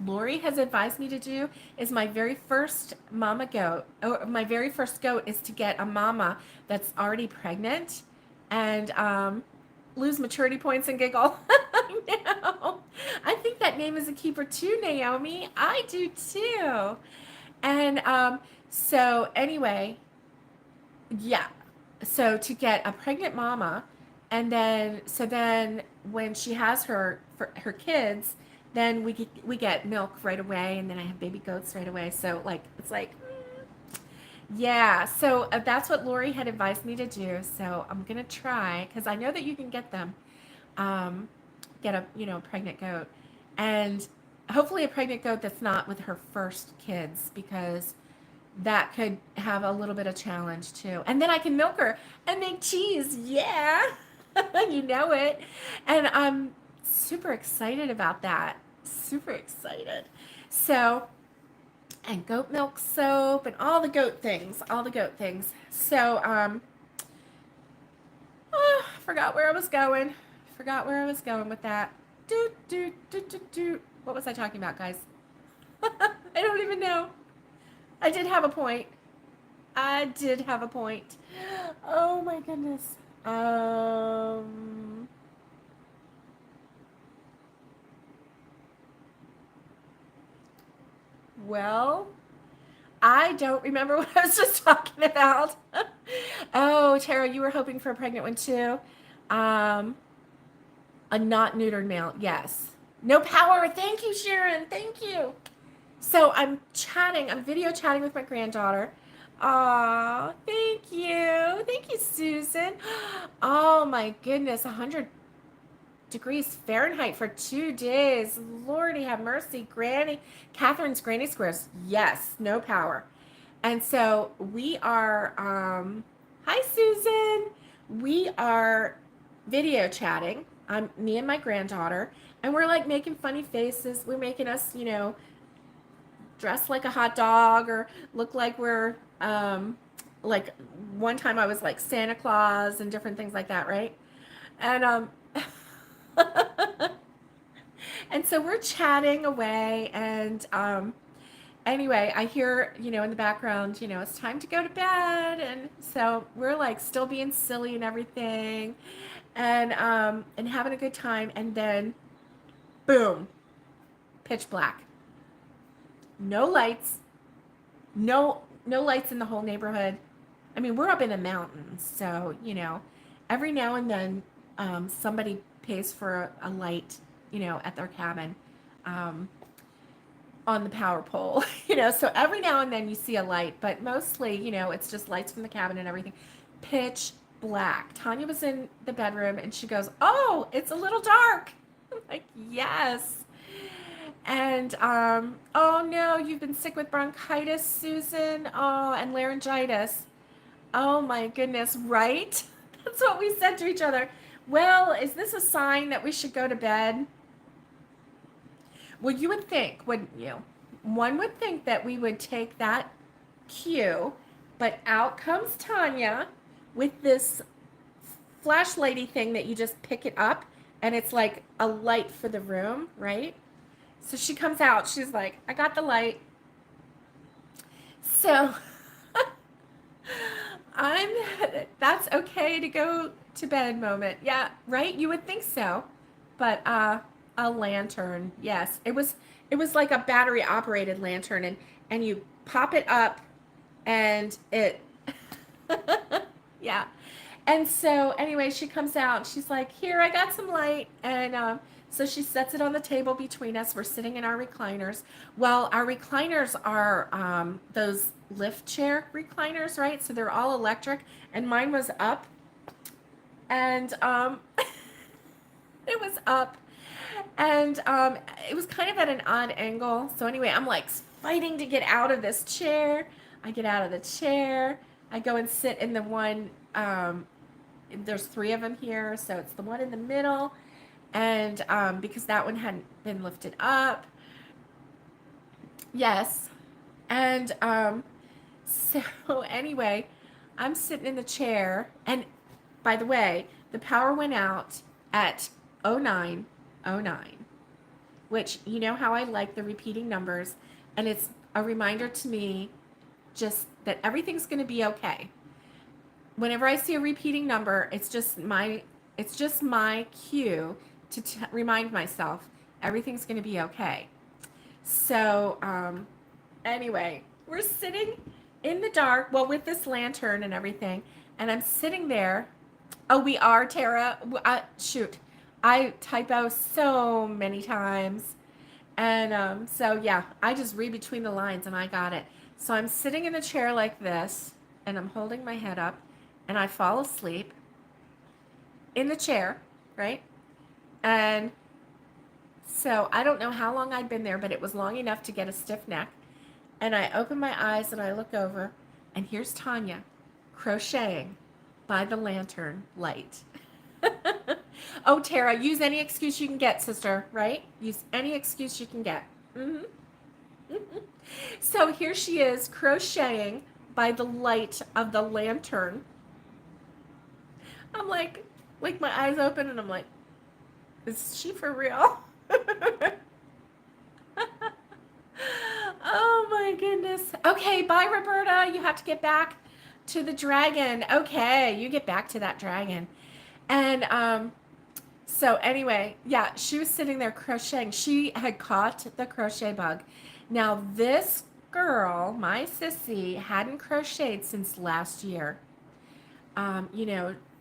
Lori has advised me to do, is my very first mama goat, or my very first goat, is to get a mama that's already pregnant, and lose maturity points and giggle. I know. I think that name is a keeper too, Naomi. I do too. And so anyway, yeah. So to get a pregnant mama, and then when she has her kids, then we get milk right away, and then I have baby goats right away. So like it's like, yeah. So that's what Lori had advised me to do. So I'm gonna try, because I know that you can get them, get a pregnant goat, and hopefully a pregnant goat that's not with her first kids, because that could have a little bit of challenge too. And then I can milk her and make cheese. Yeah. You know it. And I'm super excited about that. Super excited. So, and goat milk soap and all the goat things, So, I forgot where I was going. With that. What was I talking about, guys? I don't even know. I did have a point. Oh my goodness. Well, I don't remember what I was just talking about. Oh, Tara, you were hoping for a pregnant one too. A not neutered male. Yes. No power. Thank you, Sharon. Thank you. So I'm video chatting with my granddaughter. Aw, thank you. Thank you, Susan. Oh my goodness, 100 degrees Fahrenheit for 2 days. Lordy have mercy. Catherine's Granny Squares. Yes, no power. And so we are, hi Susan. We are video chatting. Me and my granddaughter, and we're like making funny faces. We're making us, dress like a hot dog, or look like we're like one time I was like Santa Claus and different things like that, right? And and so we're chatting away, and anyway, I hear, in the background, it's time to go to bed, and so we're like still being silly and everything, and having a good time, and then boom, pitch black. No lights, no lights in the whole neighborhood. I mean, we're up in the mountains, so every now and then somebody pays for a light, at their cabin. Um, on the power pole, so every now and then you see a light, but mostly, it's just lights from the cabin and everything. Pitch black. Tanya was in the bedroom and she goes, "Oh, it's a little dark." I'm like, "Yes." And oh no, you've been sick with bronchitis, Susan. Oh, and laryngitis. Oh my goodness, right? That's what we said to each other. Well, is this a sign that we should go to bed? Well, you would think, wouldn't you? One would think that we would take that cue, but out comes Tanya with this flashlighty thing that you just pick it up, and it's like a light for the room, right? So she comes out, she's like, "I got the light." So I'm, that's okay to go to bed moment. Yeah, right? You would think so. But a lantern, yes. It was like a battery operated lantern, and you pop it up and it yeah. And so anyway, she comes out, she's like, "Here, I got some light." And so she sets it on the table between us. We're sitting in our recliners. Well, our recliners are those lift chair recliners, right? So they're all electric, and mine was up, and it was up, and it was kind of at an odd angle. So anyway, I'm like fighting to get out of this chair. I get out of the chair. I go and sit in the one. There's three of them here, so it's the one in the middle, and because that one hadn't been lifted up. Yes, and so anyway, I'm sitting in the chair, and by the way, the power went out at 09:09, which you know how I like the repeating numbers, and it's a reminder to me just that everything's going to be okay. Whenever I see a repeating number, it's just my cue to remind myself everything's going to be okay. So anyway, we're sitting in the dark, well, with this lantern and everything, and I'm sitting there. Oh, we are, Tara. Shoot, I typo so many times. And so, yeah, I just read between the lines and I got it. So I'm sitting in a chair like this, and I'm holding my head up, and I fall asleep in the chair, right? And so I don't know how long I'd been there, but it was long enough to get a stiff neck. And I open my eyes and I look over, and here's Tanya crocheting by the lantern light. Oh, Tara, use any excuse you can get, sister, right? Use any excuse you can get. Mm-hmm. So here she is crocheting by the light of the lantern. I'm like my eyes open, and I'm like, is she for real? Oh my goodness. Okay, bye, Roberta. You have to get back to the dragon. Okay, you get back to that dragon. And so anyway, yeah, she was sitting there crocheting. She had caught the crochet bug. Now this girl, my sissy, hadn't crocheted since last year.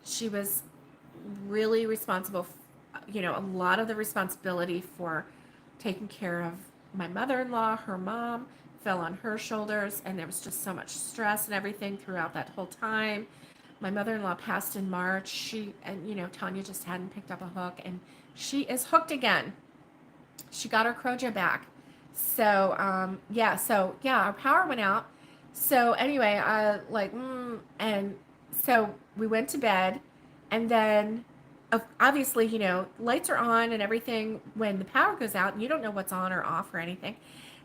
She was really responsible, a lot of the responsibility for taking care of my mother-in-law. Her mom fell on her shoulders, and there was just so much stress and everything throughout that whole time. My mother-in-law passed in March. Tanya just hadn't picked up a hook, and she is hooked again. She got her CROJO back. So our power went out. So anyway, and so we went to bed, and then obviously, lights are on and everything when the power goes out, and you don't know what's on or off or anything.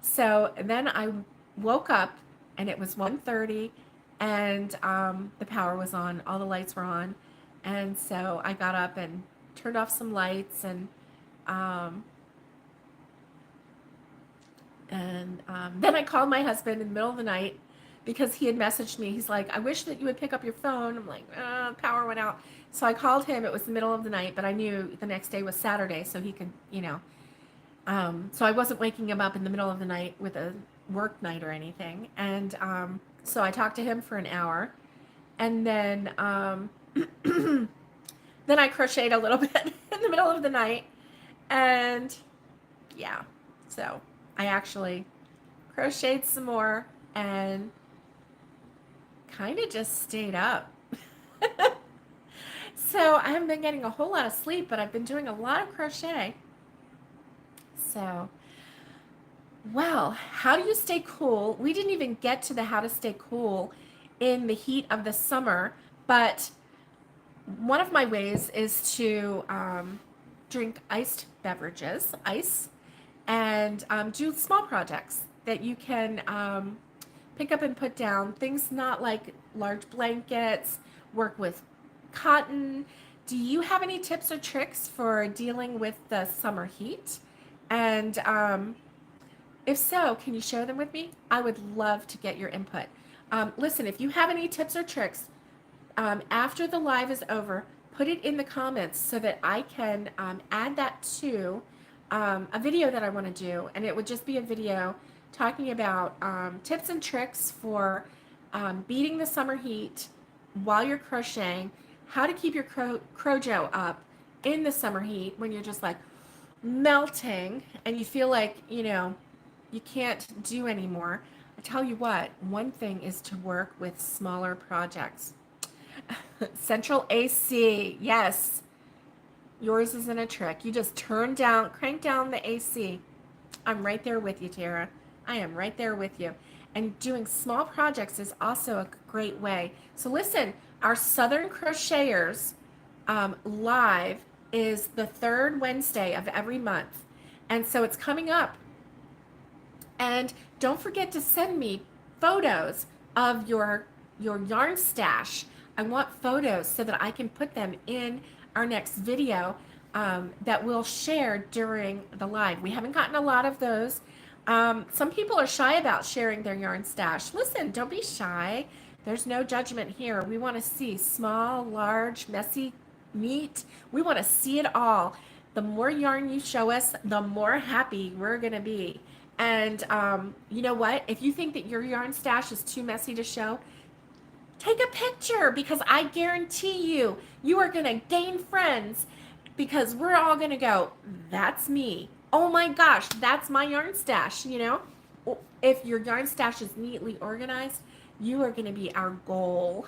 So then I woke up, and it was 1:30, and the power was on, all the lights were on, and so I got up and turned off some lights, um, then I called my husband in the middle of the night because he had messaged me. He's like, I wish that you would pick up your phone. I'm like, power went out. So I called him. It was the middle of the night, but I knew the next day was Saturday, so he could, so I wasn't waking him up in the middle of the night with a work night or anything. And so I talked to him for an hour, and then then I crocheted a little bit in the middle of the night, and yeah, so I actually crocheted some more and kind of just stayed up. So I haven't been getting a whole lot of sleep, but I've been doing a lot of crochet. So, well, how do you stay cool? We didn't even get to the how to stay cool in the heat of the summer, but one of my ways is to drink iced beverages, ice, and do small projects that you can pick up and put down. Things not like large blankets, work with cotton. Do you have any tips or tricks for dealing with the summer heat? And if so, can you share them with me? I would love to get your input. Listen, if you have any tips or tricks, after the live is over, put it in the comments so that I can add that to a video that I want to do. And it would just be a video talking about tips and tricks for beating the summer heat while you're crocheting, how to keep your CROJO up in the summer heat when you're just like melting and you feel like, you can't do anymore. I tell you what, one thing is to work with smaller projects. Central AC, yes. Yours isn't a trick. You just crank down the AC. I'm right there with you, Tara. I am right there with you. And doing small projects is also a great way. So listen, our Southern Crocheters live is the third Wednesday of every month. And so it's coming up. And don't forget to send me photos of your yarn stash. I want photos so that I can put them in our next video that we'll share during the live. We haven't gotten a lot of those. Some people are shy about sharing their yarn stash. Listen, don't be shy. There's no judgment here. We want to see small, large, messy, neat. We want to see it all. The more yarn you show us, the more happy we're going to be. And you know what? If you think that your yarn stash is too messy to show, take a picture, because I guarantee you are going to gain friends, because we're all going to go, that's me. Oh my gosh, that's my yarn stash, If your yarn stash is neatly organized, you are going to be our goal.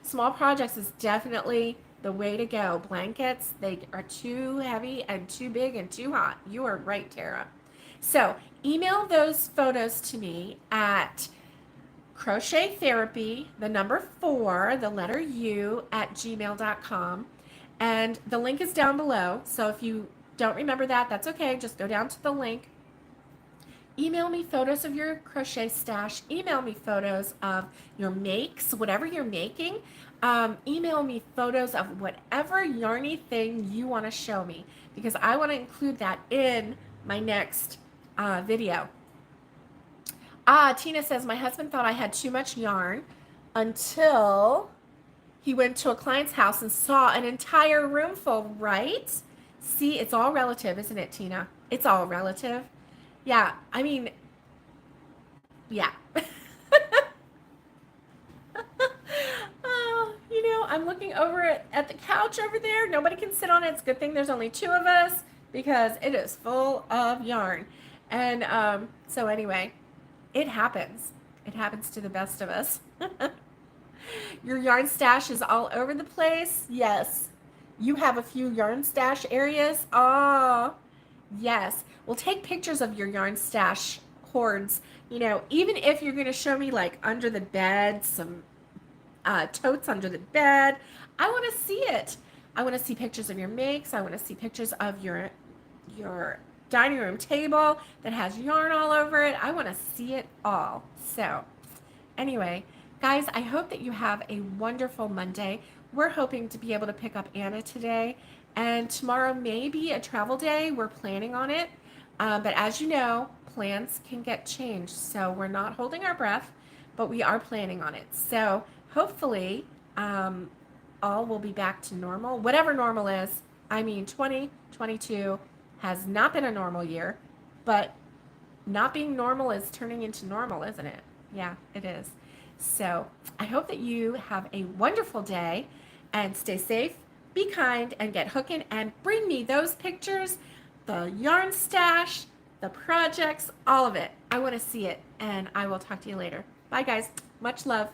Small projects is definitely the way to go. Blankets, they are too heavy and too big and too hot. You are right, Tara. So email those photos to me at crochet therapy, the number 4, the letter U, at gmail.com. And the link is down below. So if you don't remember that, that's okay. Just go down to the link. Email me photos of your crochet stash. Email me photos of your makes, whatever you're making. Email me photos of whatever yarny thing you want to show me, because I want to include that in my next video. Tina says, my husband thought I had too much yarn until he went to a client's house and saw an entire room full, right? See, it's all relative, isn't it, Tina? It's all relative. Yeah, I mean, yeah. I'm looking over at the couch over there. Nobody can sit on it. It's a good thing there's only 2 of us, because it is full of yarn. And so anyway, it happens. It happens to the best of us. Your yarn stash is all over the place. Yes. You have a few yarn stash areas. Oh, yes. Well, take pictures of your yarn stash hoards. Even if you're going to show me like under the bed, some totes under the bed, I want to see it. I want to see pictures of your makes. I want to see pictures of your dining room table that has yarn all over it. I want to see it all. So anyway, Guys, I hope that you have a wonderful Monday. We're hoping to be able to pick up Anna today, and tomorrow may be a travel day. We're planning on it. But as you know, plans can get changed. So we're not holding our breath, but we are planning on it. So hopefully, all will be back to normal, whatever normal is. I mean, 2022 has not been a normal year, but not being normal is turning into normal, isn't it? Yeah, it is. So I hope that you have a wonderful day and stay safe, be kind, and get hooking and bring me those pictures, the yarn stash, the projects, all of it. I want to see it, and I will talk to you later. Bye, guys. Much love.